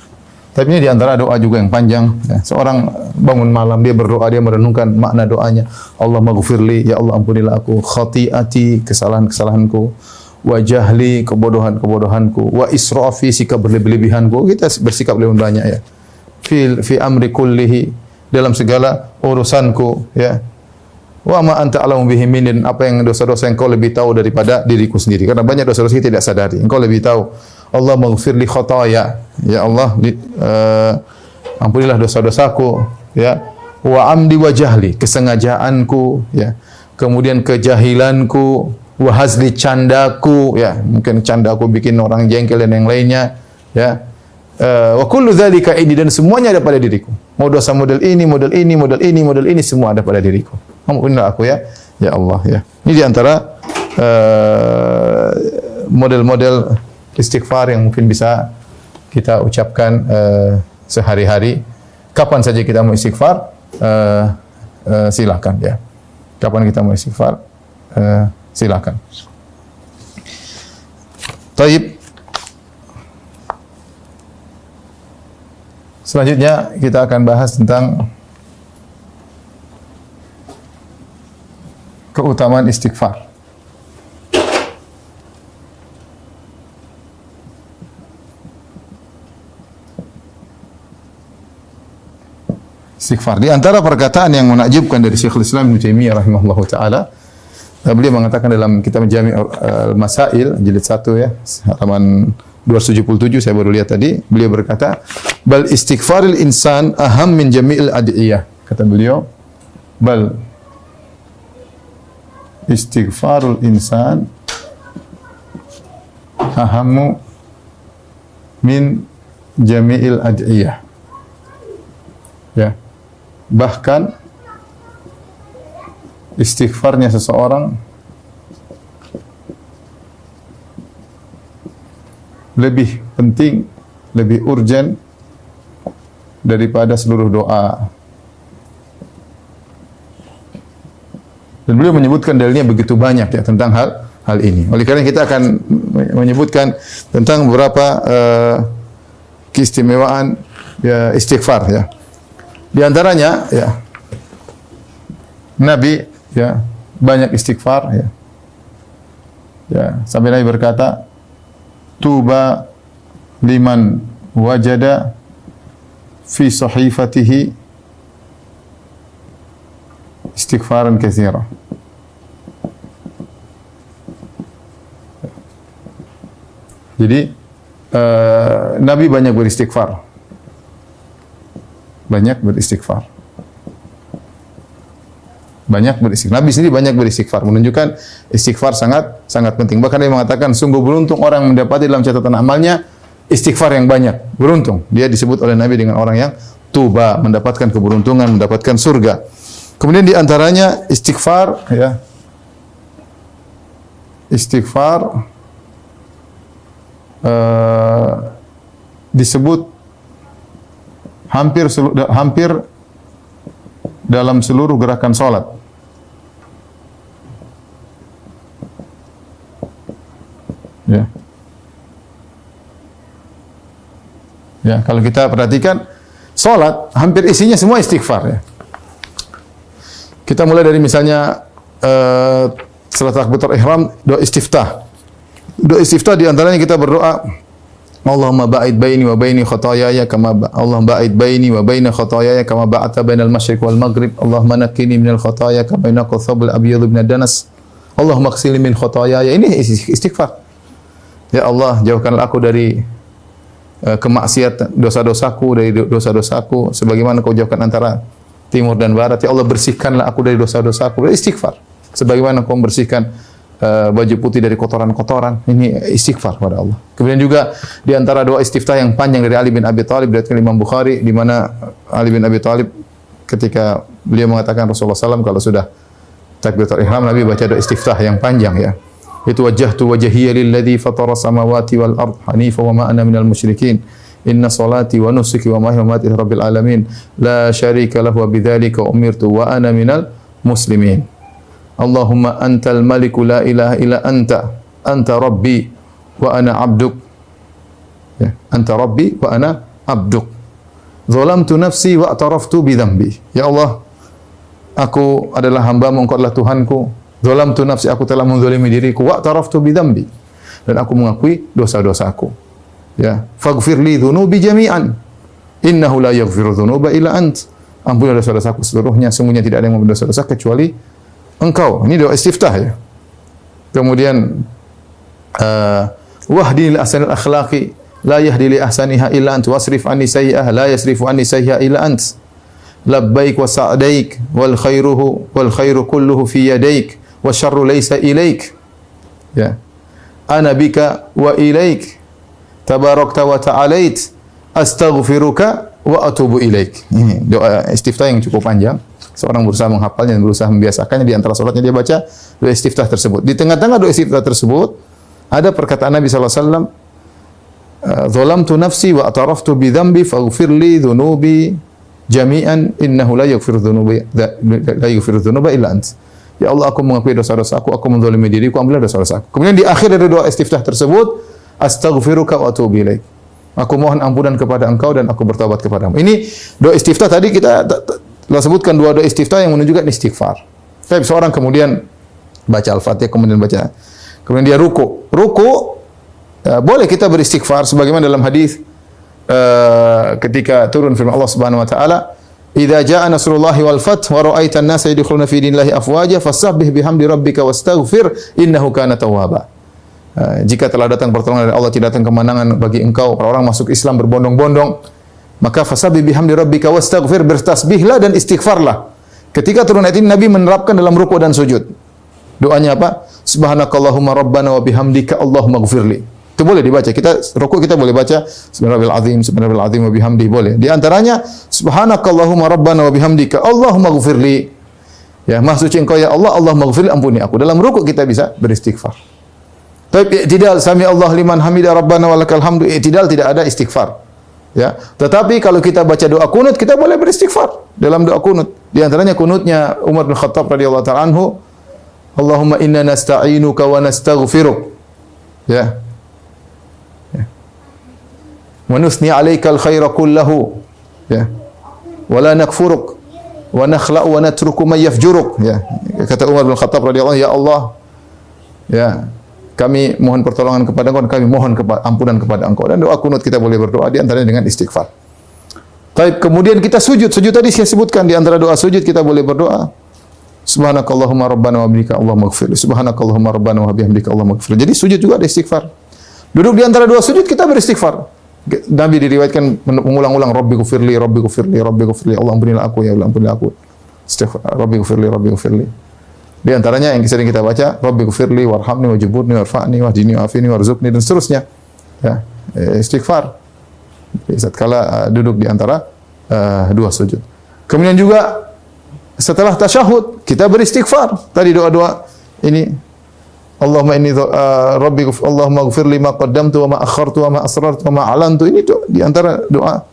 Tapi ini di antara doa juga yang panjang. Ya. Seorang bangun malam, dia berdoa, dia merenungkan makna doanya. Allah maghfirli, ya Allah ampunilah aku. Khati'ati, kesalahan-kesalahanku. Wa jahli, kebodohan-kebodohanku. Wa israfi, sikap berlebih-lebihanku. Kita bersikap lebih banyak ya. Fi amri kullihi, dalam segala urusanku. Ya. Wa ma anta a'lamu bihi minni, dan apa yang dosa-dosa yang kau lebih tahu daripada diriku sendiri. Karena banyak dosa-dosa kita tidak sadari. Engkau lebih tahu. Allah maghfir li khataaya, ya Allah ampunilah dosa-dosaku ya. Wa amdi wa jahli, kesengajaanku ya. Kemudian kejahilanku, wa hazli, candaku ya. Mungkin candaku bikin orang jengkel dan yang lainnya ya. Wa kullu dzalika indi, dan semuanya ada pada diriku. Mau dosa model ini, model ini, model ini, model ini, semua ada pada diriku. Ampunilah aku ya. Ya Allah ya. Ini di antara model-model istighfar yang mungkin bisa kita ucapkan sehari-hari. Kapan saja kita mau istighfar, silakan ya. Kapan kita mau istighfar, silakan. Taib. Selanjutnya kita akan bahas tentang keutamaan istighfar. Istighfar. Di antara perkataan yang menakjubkan dari Syekhul Islam Ibnu Taimiyah rahimahullahu taala, beliau mengatakan dalam kitab Jami' al-Masail jilid 1 ya, halaman 277 saya baru lihat tadi, beliau berkata, "Bal istighfaril insan aham min jami'il ad'iyah." Kata beliau, "Bal istighfarul insan ahammu min jami'il ad'iyah." Ya. Bahkan istighfarnya seseorang lebih penting, lebih urgent daripada seluruh doa. Dan beliau menyebutkan dalilnya begitu banyak ya tentang hal ini. Oleh karena kita akan menyebutkan tentang beberapa keistimewaan ya, istighfar ya. Di antaranya ya Nabi ya banyak istighfar ya. Ya, sampai Nabi berkata, "Tuba liman wajada fi sahifatihi istighfaran katsira." Jadi Nabi banyak beristighfar. Banyak beristighfar. Banyak beristighfar. Nabi sendiri banyak beristighfar, menunjukkan istighfar sangat sangat penting. Bahkan dia mengatakan sungguh beruntung orang yang mendapati dalam catatan amalnya istighfar yang banyak. Beruntung. Dia disebut oleh Nabi dengan orang yang tuba, mendapatkan keberuntungan, mendapatkan surga. Kemudian di antaranya istighfar ya. Istighfar disebut hampir dalam seluruh gerakan salat. Ya. Ya, kalau kita perhatikan salat hampir isinya semua istighfar ya. Kita mulai dari misalnya setelah takbiratul ihram doa istiftah. Doa istiftah di antaranya kita berdoa Allahumma ba'id baini wa baini khataayaya kama Allahumma ba'id baini wa baina khataayaya kama ba'adta bainal masyriq wal maghrib Allahumma naqqini minal khataaya kama yunqqa thawbul abyadu minad danas Allahumma ighsilni min khataayaya. Ini istighfar. Ya Allah, jauhkanlah aku dari kemaksiatan, dosa-dosaku, dari dosa-dosaku sebagaimana Kau jauhkan antara timur dan barat. Ya Allah, bersihkanlah aku dari dosa-dosaku. Istighfar. Sebagaimana Kau membersihkan baju putih dari kotoran-kotoran. Ini istighfar kepada Allah. Kemudian juga di antara doa istiftah yang panjang dari Ali bin Abi Thalib dari Imam Bukhari, di mana Ali bin Abi Thalib ketika beliau mengatakan Rasulullah SAW kalau sudah takbiratul ihram Nabi baca doa istiftah yang panjang ya. Itu wajjahtu wajhiya lilladzi fatara samawati wal ard hanifa wa ma ana minal musyrikin. Inna salati wa nusuki wa mahyaya wa mamati rabbil alamin la syarika lahu wa bidzalika umirtu wa ana minal muslimin. Allahumma antal maliku la ilaha illa anta rabbi wa ana abduk. Ya, anta rabbi wa ana abduk. Zalamtu nafsi wa ataraftu bi dhanbi. Ya Allah, aku adalah hamba-Mu, Engkau adalah Tuhanku. Zalamtu nafsi, aku telah menzalimi diriku, wa ataraftu bi dhanbi. Dan aku mengakui dosa-dosaku. Ya, faghfir li dzunubi jami'an. Innahu la yaghfiru dzunuba illa ant. Ampunilah dosa-dosaku seluruhnya, sungguhnya tidak ada yang mengampuni dosa-dosa kecuali Engkau. Ini doa istiftah ya. Kemudian wahdini li ahsanil akhlaqi la yahdi li ahsaniha illa ant wasrif anni sayyi'ah la yasrifu anni sayyi'ah illa ant. Labbaik wa sa'daik wal khairu kulluhu fi yadaik wa syarru laysa ilaik. Ya. Ana bika wa ilaik tabarakta wa ta'alait astaghfiruka wa atubu ilaik. Ini doa istiftah yang cukup panjang. Seorang berusaha menghafalnya dan berusaha membiasakannya, di antara salatnya dia baca doa istiftah tersebut. Di tengah-tengah doa istiftah tersebut ada perkataan Nabi sallallahu alaihi wasallam, "Zalamtu nafsi wa ataraftu bi dhanbi faghfir li dhunubi jami'an innahu la yaghfiru dhunuba illa ant." Ya Allah, aku mengakui dosa-dosaku, aku menzalimi diriku, ampunilah dosa-dosaku. Kemudian di akhir dari doa istiftah tersebut, astaghfiruka wa atubu ilaik. Aku mohon ampunan kepada Engkau dan aku bertobat kepadamu. Ini doa istiftah tadi kita sebutkan dua doa istiftah yang menunjukkan istighfar. Tapi seorang kemudian baca Al-Fatihah, kemudian dia ruku. Boleh kita beristighfar sebagaimana dalam hadis ketika turun firman Allah Subhanahu wa taala, "Idza jaa nasrullahi wal fath wa ra'aita an-nasa yadkhuluna fi dinillahi afwaja fasabbih bihamdi rabbika wastaghfir innahu kana tawwaba." Jika telah datang pertolongan dari Allah, tidak datang kemenangan bagi engkau, orang-orang masuk Islam berbondong-bondong, maka fasabbih bihamdi rabbika wastaghfir, bertasbihlah dan istighfarlah. Ketika turun ayat ini Nabi menerapkan dalam ruku dan sujud. Doanya apa? Subhanakallahumma rabbana wa bihamdika Allahumma ighfirli. Itu boleh dibaca. Kita ruku kita boleh baca subhanallahil azim wa bihamdihi, boleh. Di antaranya subhanakallahumma rabbana wa bihamdika Allahumma ighfirli. Ya, maha suci Engkau ya Allah, Allahumma ighfirli, ampuni aku. Dalam ruku kita bisa beristighfar. Tapi i'tidal sami Allah liman hamida rabbana walakal hamdu, i'tidal tidak ada istighfar. Ya, tetapi kalau kita baca doa kunut kita boleh beristighfar dalam doa kunut. Di antaranya kunutnya Umar bin Khattab radhiyallahu ta'ala anhu, Allahumma inna nasta'inuka wa nastaghfiruk. Ya. Wa nusni 'alaikal khaira kullahu. Ya. wa la nakfuruk wa nakhla'u wa natruku may yafjuruk. Ya, kata Umar bin Khattab radhiyallahu anhu, ya Allah, ya, kami mohon pertolongan kepada Engkau, kami mohon ampunan kepada Engkau. Dan doa kunut kita boleh berdoa di antaranya dengan istighfar. Baik, kemudian kita sujud. Sujud tadi saya sebutkan di antara doa sujud kita boleh berdoa. Subhanakallahumma rabbana wa bihamdika Allahumma ighfir. Subhanakallahumma rabbana wa bihamdika Allahumma ighfir. Jadi sujud juga ada istighfar. Duduk di antara dua sujud kita beristighfar. Nabi diriwayatkan mengulang-ulang, Rabbi ghfirli, Rabbi ghfirli, Rabbi ghfirli, Allah ampunilah aku, ya Allah ampunilah aku. Istighfar, Rabbi ghfirli, Rabbi ghfirli. Di antaranya yang sering kita baca, Rabbi ghfirli warhamni wajburni warfa'ni wahdini wa'afini warzuqni, dan seterusnya. Ya, istighfar. Saat kala duduk di antara dua sujud. Kemudian juga setelah tasyahud kita beristighfar. Tadi doa-doa ini, Allahumma inni Rabbi Allahumma ighfir li ma qaddamtu wa ma akhartu wa ma asrartu wa ma alantu. Ini di antara doa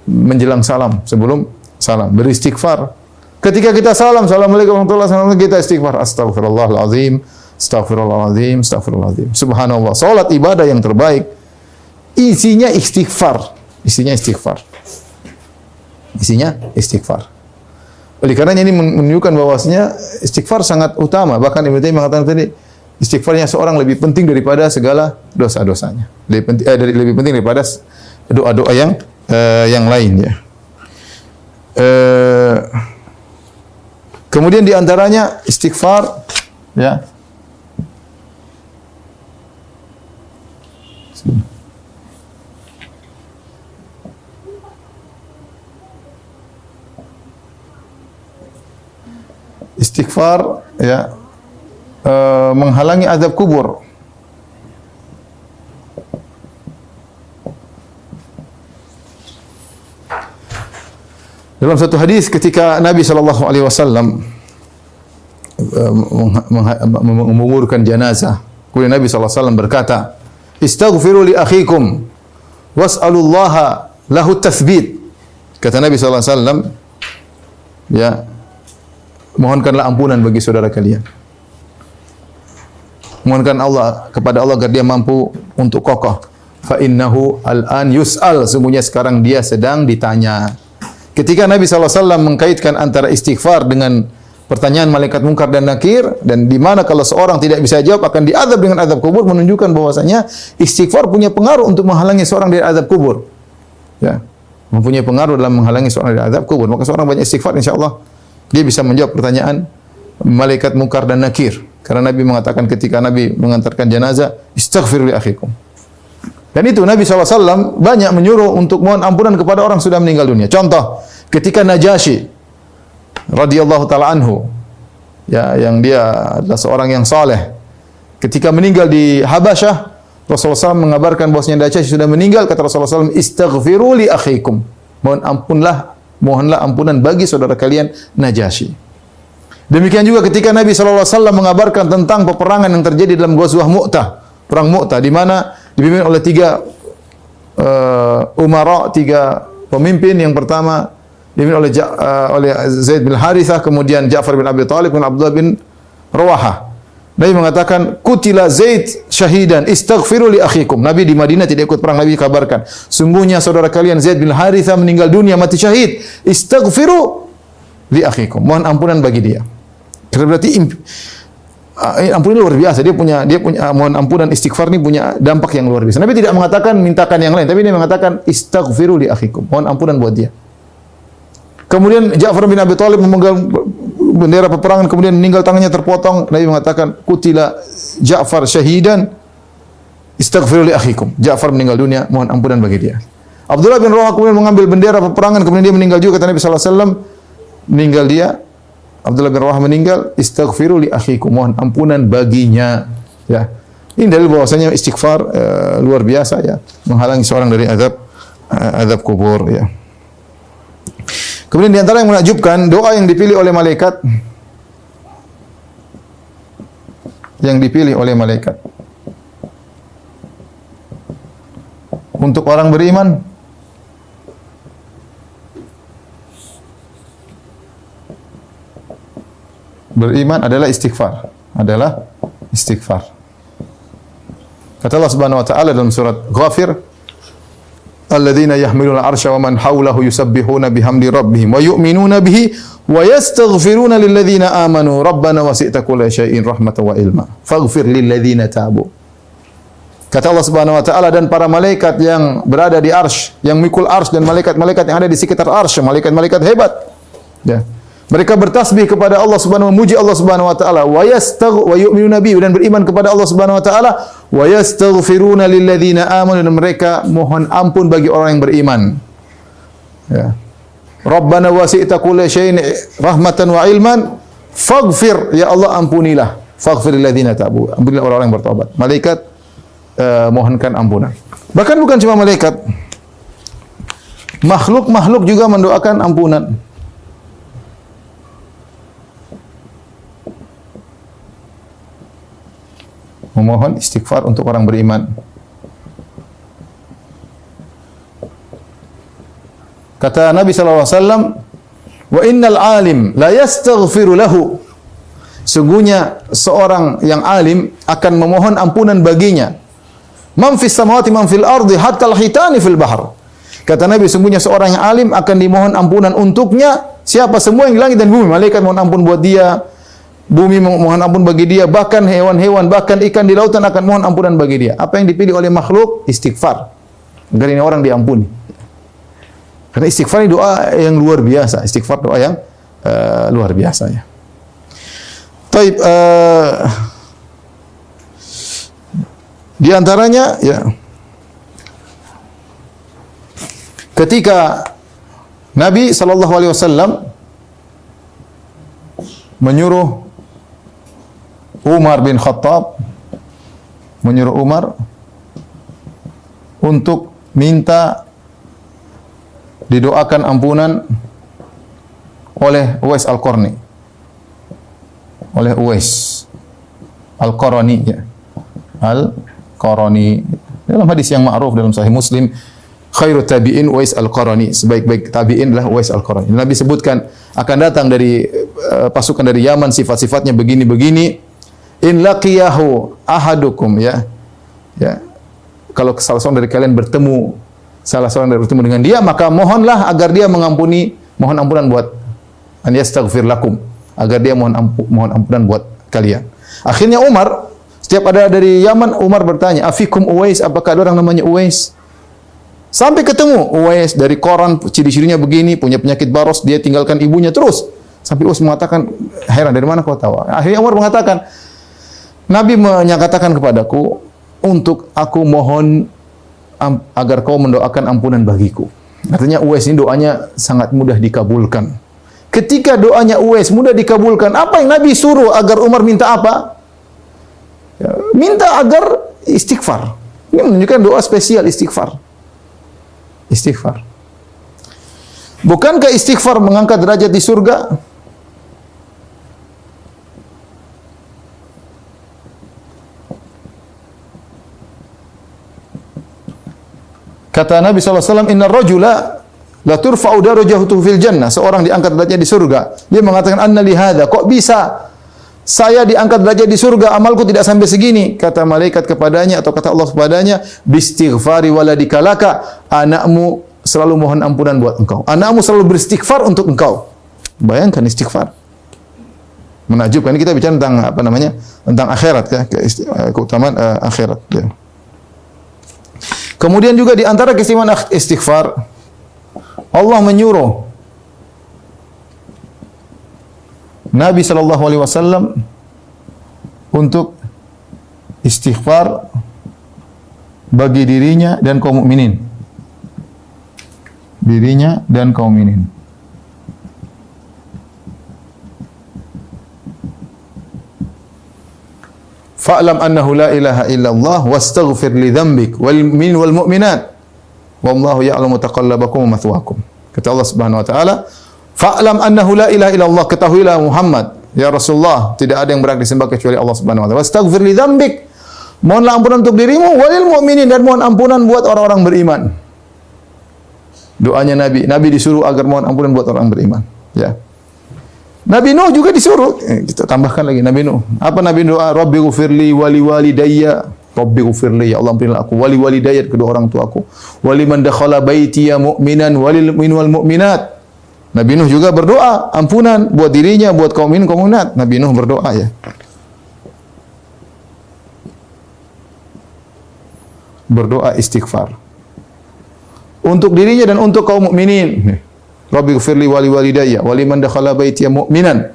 menjelang salam, sebelum salam beristighfar. Ketika kita salam, assalamualaikum warahmatullahi wabarakatuh, kita istighfar, astaghfirullahalazim, astaghfirullahalazim, astaghfirullahalazim. Subhanallah. Salat ibadah yang terbaik isinya istighfar, isinya istighfar. Isinya istighfar. Oleh karenanya ini menunjukkan bahwasanya istighfar sangat utama. Bahkan Ibnu Taimiyah mengatakan tadi, istighfarnya seorang lebih penting daripada segala dosa-dosanya. Lebih penting daripada doa-doa yang lain, ya. Kemudian di antaranya istighfar, ya. Istighfar, ya, menghalangi azab kubur. Dalam satu hadis ketika Nabi sallallahu alaihi wasallam menguburkan jenazah, kemudian Nabi sallallahu alaihi wasallam berkata, "Istaghfiru li akhikum was'alullaha lahu tathbit." Kata Nabi sallallahu alaihi wasallam, ya, mohonkanlah ampunan bagi saudara kalian. Mohonkan Allah kepada Allah agar dia mampu untuk kokoh. Fa innahu al-an yus'al, sungguhnya sekarang dia sedang ditanya. Ketika Nabi SAW mengkaitkan antara istighfar dengan pertanyaan malaikat munkar dan nakir, dan di mana kalau seorang tidak bisa jawab akan diazab dengan azab kubur, menunjukkan bahwasanya istighfar punya pengaruh untuk menghalangi seorang dari azab kubur. Ya, mempunyai pengaruh dalam menghalangi seorang dari azab kubur. Maka seorang banyak istighfar, insyaallah dia bisa menjawab pertanyaan malaikat munkar dan nakir. Karena Nabi mengatakan ketika Nabi mengantarkan jenazah, istaghfiru li akhikum. Dan itu Nabi SAW banyak menyuruh untuk mohon ampunan kepada orang sudah meninggal dunia. Contoh, ketika Najasyi radhiyallahu taala anhu, ya, yang dia adalah seorang yang saleh, ketika meninggal di Habasyah, Rasulullah SAW mengabarkan bahwasanya Najasyi sudah meninggal. Kata Rasulullah SAW, istaghfiru li akhikum, mohonlah ampunan bagi saudara kalian Najasyi. Demikian juga ketika Nabi SAW mengabarkan tentang peperangan yang terjadi dalam Ghazwah Mu'tah, perang Mu'tah, di mana dipimpin oleh tiga pemimpin. Yang pertama dipimpin oleh Zaid bin Harithah, kemudian Ja'far bin Abi Thalib, dan Abdullah bin Rawahah. Nabi mengatakan, "Qutila Zaid syahidan, istaghfiru li akhikum." Nabi di Madinah tidak ikut perang. Nabi kabarkan, sungguhnya saudara kalian Zaid bin Harithah meninggal dunia, mati syahid. Istaghfiru li akhikum, mohon ampunan bagi dia. Berarti ampunan luar biasa. Dia punya mohon ampunan, istighfar ini punya dampak yang luar biasa. Nabi tidak mengatakan mintakan yang lain, tapi dia mengatakan istaghfiru li akhikum, mohon ampunan buat dia. Kemudian Ja'far bin Abi Thalib memegang bendera peperangan, kemudian meninggal, tangannya terpotong. Nabi mengatakan, qutila Ja'far syahidan, istaghfiru li akhikum. Ja'far meninggal dunia, mohon ampunan bagi dia. Abdullah bin Rawah kemudian mengambil bendera peperangan, kemudian dia meninggal juga. Kata Nabi sallallahu alaihi wasallam, meninggal dia, Abdullah bin Rawah meninggal, istaghfiru li akhikum, mohon ampunan baginya. Ya. Ini dalil bahwasanya istighfar luar biasa, ya, menghalangi seorang dari azab kubur, ya. Kemudian di antara yang menakjubkan, doa yang dipilih oleh malaikat, untuk orang beriman. Beriman adalah istighfar, Kata Allah Subhanahu wa taala dalam surat Ghafir alladzina yahmiluna arsya wa man hawlahu yusabbihuna bihamdi rabbihim wa yu'minuna bihi wa yastaghfiruna lilladzina amanu rabbana wasi'ta kulla syai'in rahmatan wa ilma faghfir lilladzina tabu. Kata Allah Subhanahu wa taala, dan para malaikat yang berada di arsy, yang mikul arsy, dan malaikat-malaikat yang ada di sekitar arsy, malaikat-malaikat hebat. Ya. Mereka bertasbih kepada Allah Subhanahu wa taala, memuji Allah Subhanahu wa taala, wa yu'minuna bihi, dan beriman kepada Allah Subhanahu wa taala, wa yastaghfiruna lilladzina amanu, dan mereka mohon ampun bagi orang yang beriman. Ya. Rabbana wasi'ta kulla syai'in rahmatan wa ilman faghfir, ya Allah ampunilah, faghfir lilladzina tabu, ampunilah orang-orang yang bertobat. Malaikat mohonkan ampunan. Bahkan bukan cuma malaikat, makhluk-makhluk juga mendoakan ampunan. Memohon istighfar untuk orang beriman. Kata Nabi sallallahu alaihi wasallam, "Wa innal alim la yastaghfiru lahu." Sungguhnya seorang yang alim akan memohon ampunan baginya. Man fis samawati man fil ardi hatta al-hitani fil bahr. Kata Nabi, sungguhnya seorang yang alim akan dimohon ampunan untuknya siapa semua yang di langit dan bumi. Malaikat mohon ampun buat dia, bumi mohon ampun bagi dia, bahkan hewan-hewan, bahkan ikan di lautan akan mohon ampunan bagi dia. Apa yang dipilih oleh makhluk? Istighfar. Agar ini orang diampuni. Karena istighfar ini doa yang luar biasa. Istighfar doa yang luar biasa ya. Taib, di antaranya ya, ketika Nabi sallallahu alaihi wasallam menyuruh Umar bin Khattab, menyuruh Umar untuk minta didoakan ampunan oleh Uwais Al-Qarni, oleh Uwais Al-Qarni ya. Al-Qarni dalam hadis yang ma'ruf dalam Sahih Muslim, khairut tabi'in Uwais Al-Qarni, sebaik-baik tabi'in adalah Uwais Al-Qarni. Nabi sebutkan akan datang dari pasukan dari Yaman, sifat-sifatnya begini-begini. In laqiyahu ahadukum ya. Ya. Kalau salah seorang dari kalian bertemu dengan dia, maka mohonlah agar dia mengampuni, mohon ampunan buat an yastaghfir lakum, agar dia mohon ampunan buat kalian. Akhirnya Umar, setiap ada dari Yaman, Umar bertanya, afikum Uwais, apakah ada orang namanya Uwais? Sampai ketemu Uwais dari koran, ciri-cirinya begini, punya penyakit baros, dia tinggalkan ibunya terus. Sampai Uwais mengatakan, heran, dari mana kau tahu? Akhirnya Umar mengatakan, Nabi menyatakan kepadaku untuk aku mohon agar kau mendoakan ampunan bagiku. Artinya Uwais ini doanya sangat mudah dikabulkan. Ketika doanya Uwais mudah dikabulkan, apa yang Nabi suruh agar Umar minta apa? Ya, minta agar istighfar. Ini menunjukkan doa spesial istighfar. Istighfar. Bukankah istighfar mengangkat derajat di surga? Kata Nabi SAW, inna rajula la turfa'u darajatuhu fil jannah. Seorang diangkat derajat di surga. Dia mengatakan, anna li hadza, kok bisa saya diangkat derajat di surga, amalku tidak sampai segini? Kata malaikat kepadanya, atau kata Allah kepadanya, bistighfari waladika laka, anakmu selalu mohon ampunan buat engkau. Anakmu selalu beristighfar untuk engkau. Bayangkan istighfar. Menakjubkan. Ini kita bicara tentang apa namanya? Tentang akhirat ya, keutamaan akhirat ya. Kemudian juga di antara keistimewaan istighfar, Allah menyuruh Nabi sallallahu alaihi wasallam untuk istighfar bagi dirinya dan kaum mukminin. Dirinya dan kaum mukminin. Fa'lam annahu la ilaha illallah wastaghfir li dhanbik wal mu'min wal mu'minat wallahu ya'lamu taqallabakum wa mathwaakum. Kata Allah Subhanahu wa taala, fa'lam annahu la ilaha illallah, ketahuilah Muhammad ya Rasulullah, tidak ada yang berhak disembah kecuali Allah Subhanahu wa taala. Wastaghfir li dhanbik, mohonlah ampunan untuk dirimu, walil mu'minin, dan mohon ampunan buat orang-orang beriman. Doanya Nabi disuruh agar mohon ampunan buat orang beriman ya. Nabi Nuh juga disuruh, kita tambahkan lagi Nabi Nuh. Apa Nabi doa? Rabbi ghfirli wali walidayya. Rabbi ghfirli, ya Allah ampunilah aku, wali walidayya, kedua orang tuaku, wali man dakhala baiti ya mu'minan, walil mu'min wal mu'minat. Nabi Nuh juga berdoa ampunan buat dirinya, buat kaum mukmin, kaum mukminat. Nabi Nuh berdoa ya. Berdoa istighfar untuk dirinya dan untuk kaum mukminin. Rabbi ghfirli wali walidayya, wali man dakhala baiti ya mu'minan,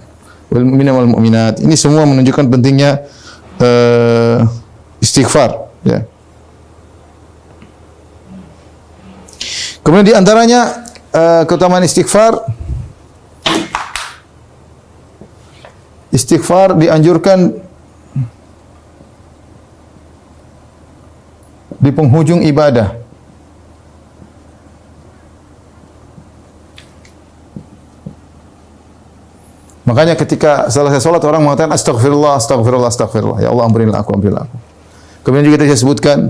wal mu'mina wal mu'minat. Ini semua menunjukkan pentingnya istighfar ya. Kemudian di antaranya keutamaan istighfar dianjurkan di penghujung ibadah. Makanya ketika selesai salat orang mengatakan astagfirullah, astagfirullah, astagfirullah. Ya Allah ampunilah aku, ampunilah aku. Kemudian juga kita sebutkan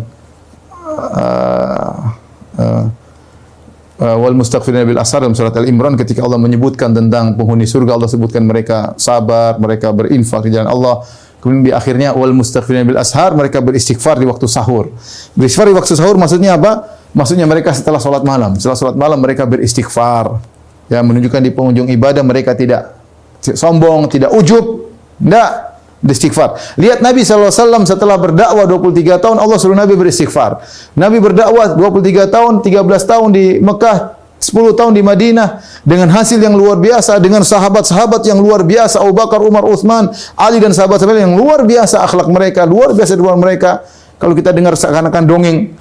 wal mustaghfirina bil ashar dalam surat Al-Imran, ketika Allah menyebutkan tentang penghuni surga, Allah sebutkan mereka sabar, mereka berinfak di jalan Allah. Kemudian di akhirnya wal mustaghfirina bil ashar, mereka beristighfar di waktu sahur. Beristighfar di waktu sahur maksudnya apa? Maksudnya mereka setelah salat malam. Setelah salat malam mereka beristighfar. Ya, menunjukkan di penghujung ibadah mereka tidak sombong, tidak ujub, enggak, beristighfar. Lihat Nabi SAW setelah berdakwah 23 tahun, Allah suruh Nabi beristighfar. Nabi berdakwah 23 tahun, 13 tahun di Mekah, 10 tahun di Madinah, dengan hasil yang luar biasa, dengan sahabat-sahabat yang luar biasa, Abu Bakar, Umar, Uthman, Ali dan sahabat-sahabat yang luar biasa akhlak mereka, luar biasa doa mereka. Kalau kita dengar seakan-akan dongeng,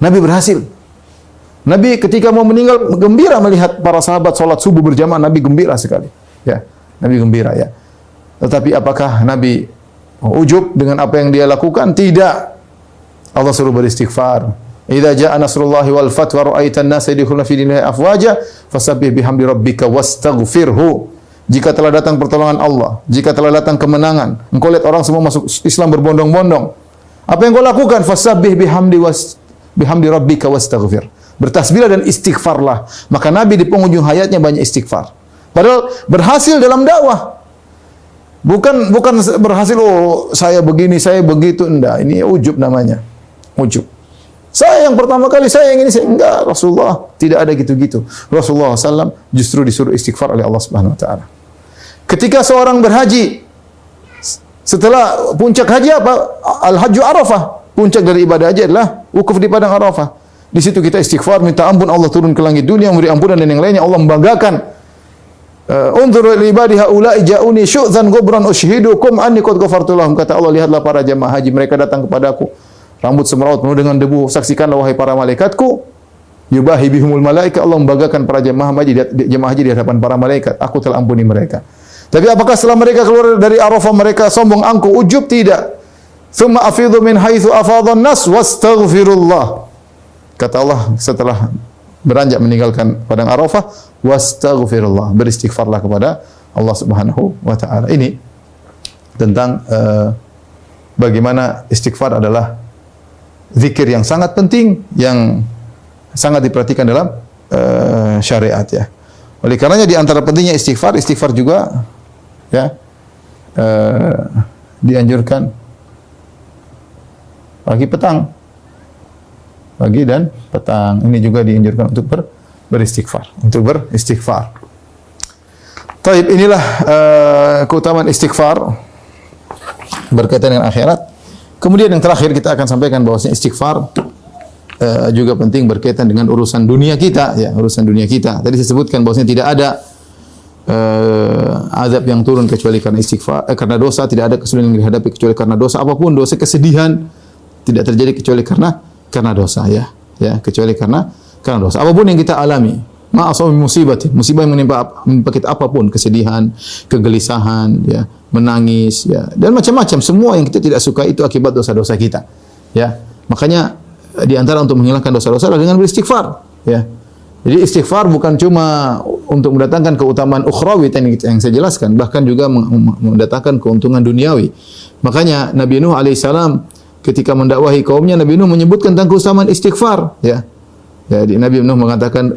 Nabi berhasil. Nabi ketika mau meninggal gembira melihat para sahabat salat subuh berjamaah, Nabi gembira sekali. Ya, Nabi gembira ya. Tetapi apakah Nabi ujub dengan apa yang dia lakukan? Tidak. Allah suruh beristighfar. Idza jaa nasrullahi wal fath wa ra'aitan nasa yadkhuluna fi dinillahi afwaja fasabbih bihamdi rabbika wastaghfirhu. Jika telah datang pertolongan Allah, jika telah datang kemenangan, engkau lihat orang semua masuk Islam berbondong-bondong. Apa yang kau lakukan? Fasabbih bihamdi rabbika wastaghfir. Bertasbihlah dan istighfarlah. Maka Nabi di penghujung hayatnya banyak istighfar. Padahal berhasil dalam dakwah. Bukan berhasil, oh saya begini, saya begitu. Enggak, ini ujub namanya. Ujub. Saya yang pertama kali, saya yang ini, saya enggak. Rasulullah tidak ada gitu-gitu. Rasulullah SAW justru disuruh istighfar oleh Allah Subhanahu Wa Taala. Ketika seorang berhaji, setelah puncak haji apa? Al-Hajju Arafah. Puncak dari ibadah haji adalah wukuf di padang Arafah. Di situ kita istighfar, minta ampun, Allah turun ke langit dunia, memberi ampunan dan yang lainnya. Allah membanggakan. Unzuru li ibadi haula'i ja'uni syu'dzan ghubran ushhidukum anni qad ghafartu lahum. Kata Allah, lihatlah para jemaah haji, mereka datang kepadaku rambut semeraut penuh dengan debu. Saksikanlah wahai para malaikatku, yubahi bihumul malaika. Allah membanggakan para jemaah haji di hadapan para malaikat. Aku telah ampuni mereka. Tapi apakah setelah mereka keluar dari Arafah mereka sombong, angkuh, ujub? Tidak. Tsumma afidhu min haitsu afadhan nas wastaghfirullah. Kata Allah setelah beranjak meninggalkan padang Arafah, wastaghfirullah, beristighfarlah kepada Allah Subhanahu wa taala. Ini tentang bagaimana istighfar adalah zikir yang sangat penting, yang sangat diperhatikan dalam syariat ya. Oleh karenanya di antara pentingnya istighfar juga ya dianjurkan pagi dan petang. Ini juga dianjurkan untuk beristighfar, Taib, inilah keutamaan istighfar berkaitan dengan akhirat. Kemudian yang terakhir kita akan sampaikan bahwasanya istighfar juga penting berkaitan dengan urusan dunia kita ya, urusan dunia kita. Tadi saya sebutkan bahwasanya tidak ada azab yang turun kecuali karena istighfar, karena dosa. Tidak ada kesulitan yang dihadapi kecuali karena dosa. Apapun dosa, kesedihan tidak terjadi kecuali karena dosa ya, kecuali karena dosa. Apapun yang kita alami, ma'asami musibah yang menimpa kita, apapun, kesedihan, kegelisahan, ya, menangis, ya, dan macam-macam, semua yang kita tidak suka itu akibat dosa-dosa kita, ya. Makanya di antara untuk menghilangkan dosa-dosa adalah dengan beristighfar, ya. Jadi istighfar bukan cuma untuk mendatangkan keutamaan ukhrawi yang saya jelaskan, bahkan juga mendatangkan keuntungan duniawi. Makanya Nabi Nuh alaihissalam ketika mendakwahi kaumnya, Nabi Nuh menyebutkan tentang keutamaan istighfar, ya. Jadi Nabi Nuh mengatakan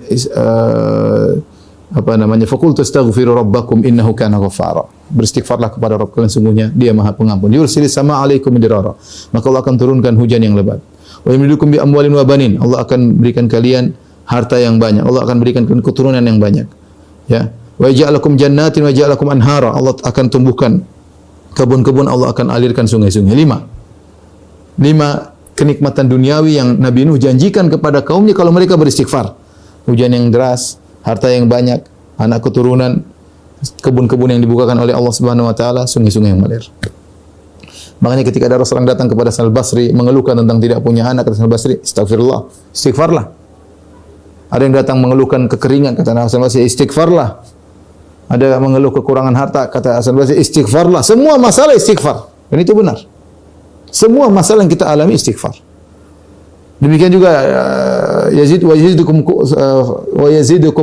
Faqultu astaghfiru rabbakum innahu kana ghaffara. Beristighfarlah kepada Rabb kalian, sungguhnya Dia Maha Pengampun. Yursilis sama alaikum midrara. Maka Allah akan turunkan hujan yang lebat. Wa yumdidukum bi amwalin wa banin. Allah akan berikan kalian harta yang banyak. Allah akan berikan kalian keturunan yang banyak. Ya. Wa yaj'alakum jannatin wa yaj'alakum anhara. Allah akan tumbuhkan kebun-kebun, Allah akan alirkan sungai-sungai. 5 kenikmatan duniawi yang Nabi Nuh janjikan kepada kaumnya kalau mereka beristighfar. Hujan yang deras, harta yang banyak, anak keturunan, kebun-kebun yang dibukakan oleh Allah Subhanahu wa taala, sungai-sungai yang mengalir. Makanya ketika ada orang datang kepada Hasan Al-Basri mengeluhkan tentang tidak punya anak, kata Hasan Al-Basri, "Astagfirullah, istighfarlah." Ada yang datang mengeluhkan kekeringan, kata Hasan Al-Basri, "Istighfarlah." Ada mengeluh kekurangan harta, kata Hasan Al-Basri, "Istighfarlah." Semua masalah istighfar. Dan itu benar. Semua masalah yang kita alami istighfar. Demikian juga yazidukum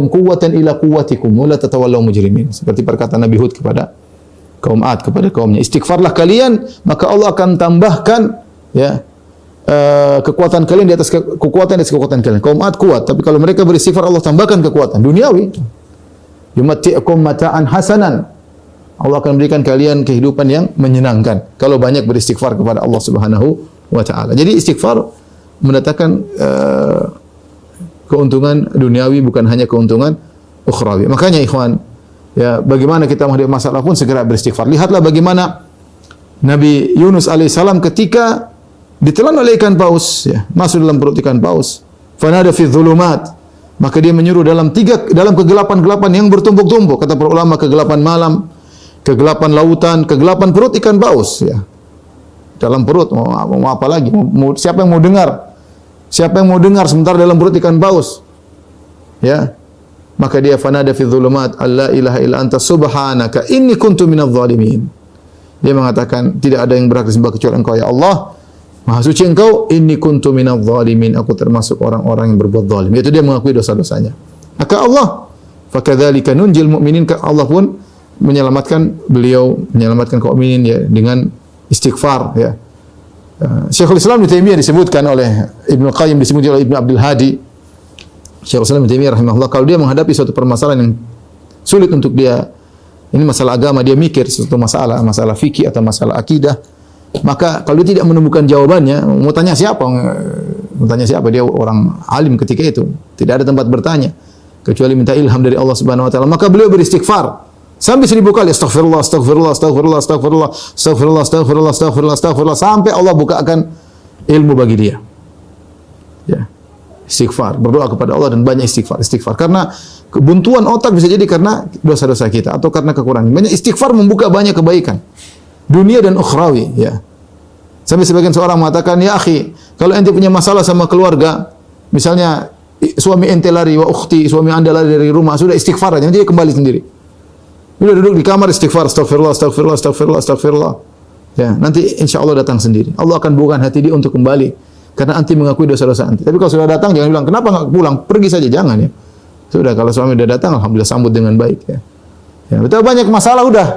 quwwatan ila quwwatikum wa la tatawallaw mujrimin. Seperti perkataan Nabi Hud kepada kaum Ad, kepada kaumnya, istighfarlah kalian maka Allah akan tambahkan kekuatan kalian di atas kekuatan kalian. Kaum Ad kuat, tapi kalau mereka beristighfar Allah tambahkan kekuatan duniawi. Yumatti'ukum mata'an hasanan. Allah akan berikan kalian kehidupan yang menyenangkan kalau banyak beristighfar kepada Allah Subhanahu wa taala. Jadi istighfar mendatangkan keuntungan duniawi, bukan hanya keuntungan ukhrawi. Makanya ikhwan, bagaimana kita menghadapi masalah pun segera beristighfar. Lihatlah bagaimana Nabi Yunus alaihissalam ketika ditelan oleh ikan paus, masuk dalam perut ikan paus. Fanada fi dhulumat. Maka dia menyuruh dalam kegelapan-gelapan yang bertumpuk-tumpuk. Kata para ulama, kegelapan malam, kegelapan lautan, kegelapan perut ikan paus, dalam perut mau apa lagi? Siapa yang mau dengar? Siapa yang mau dengar sementara dalam perut ikan paus? Maka dia fanada fi dhulumat alla ilaha illa anta subhanaka inni kuntu minadh dhalimin. Dia mengatakan tidak ada yang berhak disembah kecuali Engkau ya Allah. Maha suci Engkau, inni kuntu minadh dhalimin, aku termasuk orang-orang yang berbuat zalim. Yaitu dia mengakui dosa-dosanya. Maka Allah, fakadzalika nunjil mu'minin, Allah pun menyelamatkan kaum mukminin dengan istighfar. Syekhul Islam Ibnu Taimiyah disebutkan oleh Ibnu Qayyim, disebutkan oleh Ibnu Abdul Hadi. Syekhul Islam Ibnu Taimiyah rahimahullah, kalau dia menghadapi suatu permasalahan yang sulit untuk dia, ini masalah agama, dia mikir suatu masalah fikih atau masalah akidah, maka kalau dia tidak menemukan jawabannya, mau tanya siapa? Dia orang alim ketika itu, tidak ada tempat bertanya kecuali minta ilham dari Allah Subhanahu wa taala. Maka beliau beristighfar sampai 1000 kali, astaghfirullah, astaghfirullah, astaghfirullah, astaghfirullah, astaghfirullah, astaghfirullah, astaghfirullah, astaghfirullah, sampai Allah bukakan ilmu bagi dia. Istighfar, berdoa kepada Allah dan banyak istighfar. Karena kebuntuan otak bisa jadi karena dosa-dosa kita atau karena kekurangan. Banyak istighfar membuka banyak kebaikan dunia dan ukhrawi. Sampai sebagian seorang mengatakan, ya akhi, kalau ente punya masalah sama keluarga, misalnya suami ente lari, wa ukhti, suami anda lari dari rumah, sudah istighfar aja, nanti dia kembali sendiri. Sudah duduk di kamar istighfar, astaghfirullah, astaghfirullah, astaghfirullah, astaghfirullah. Nanti insya Allah datang sendiri. Allah akan bukakan hati dia untuk kembali karena anti mengakui dosa-dosa anti. Tapi kalau sudah datang jangan bilang kenapa enggak pulang, pergi saja, jangan ya. Sudah, kalau suami sudah datang alhamdulillah sambut dengan baik betul banyak masalah udah.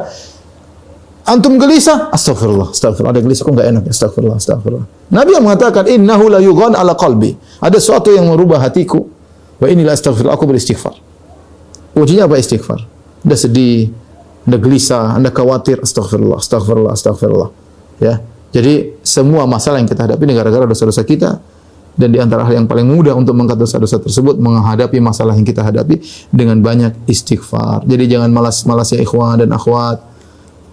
Antum gelisah, astaghfirullah, astaghfirullah. Ada gelisah kok enggak enak, astaghfirullah, astaghfirullah. Nabi yang mengatakan innahu la yughan ala qalbi. Ada sesuatu yang merubah hatiku. Wa inni la astaghfirullah, aku beristighfar. Ujinya apa istighfar? Anda sedih, Anda gelisah, Anda khawatir, astaghfirullah, astaghfirullah, astaghfirullah. Jadi semua masalah yang kita hadapi ini gara-gara dosa-dosa kita, dan di antara hal yang paling mudah untuk mengangkat dosa-dosa tersebut menghadapi masalah yang kita hadapi dengan banyak istighfar. Jadi jangan malas-malas ya ikhwan dan akhwat.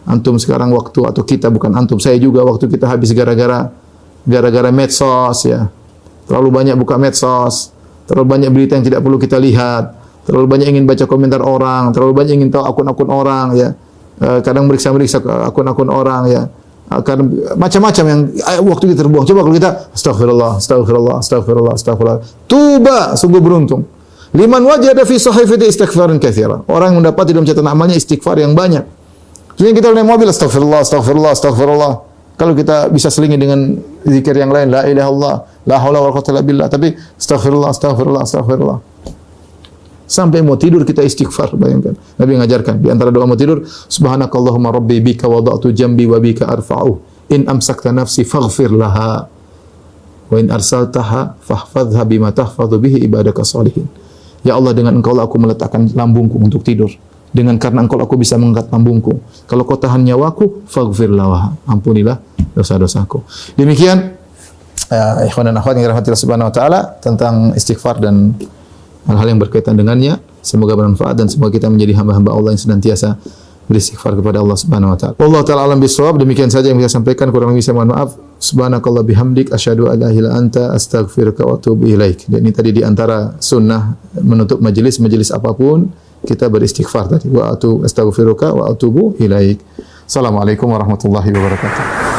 Antum sekarang waktu, atau kita, bukan antum, saya juga, waktu kita habis gara-gara medsos Terlalu banyak buka medsos, terlalu banyak berita yang tidak perlu kita lihat, terlalu banyak ingin baca komentar orang, terlalu banyak ingin tahu akun-akun orang kadang meriksa akun-akun orang akan macam-macam yang waktu kita terbuang. Coba kalau kita astaghfirullah, astaghfirullah, astaghfirullah, astaghfirullah. Tuba, sungguh beruntung. Liman wajada fi sahifati istighfaran katsira. Orang yang mendapat dalam catatan amalnya istighfar yang banyak. Jadi kita naik mobil astaghfirullah, astaghfirullah, astaghfirullah. Kalau kita bisa selingi dengan zikir yang lain, la ilaha illallah, la haula wala quwwata illa billah, tapi astaghfirullah, astaghfirullah, astaghfirullah. Sampai mau tidur kita istighfar, bayangkan. Nabi mengajarkan di antara doa mau tidur, subhanakallahumma rabbi bika wada'tu jambi wa bika arfa'u. In amsakta nafsi faghfir laha wa in arsaltaha fahfadhha bima tahfadhu bihi ibadaka salihin. Ya Allah, dengan Engkau lah aku meletakkan lambungku untuk tidur. Dengan karena Engkau aku bisa mengangkat lambungku. Kalau Kau tahan nyawaku, faghfir laha, ampunilah dosa-dosaku. Demikian ikhwan dan akhwat yang dirahmati Allah Subhanahu wa taala tentang istighfar dan hal-hal yang berkaitan dengannya. Semoga bermanfaat dan semoga kita menjadi hamba-hamba Allah yang senantiasa beristighfar kepada Allah Subhanahu wa taala. Wallahu taala alam bisawab. Demikian saja yang bisa sampaikan, kurang lebih saya mohon maaf. Subhanakallah bihamdik asyhadu an la ilaha illa anta astaghfiruka wa atubu ilaik. Dan ini tadi di antara sunnah menutup majelis apapun kita beristighfar tadi. Wa atu astaghfiruka wa atubu ilaik. Assalamualaikum warahmatullahi wabarakatuh.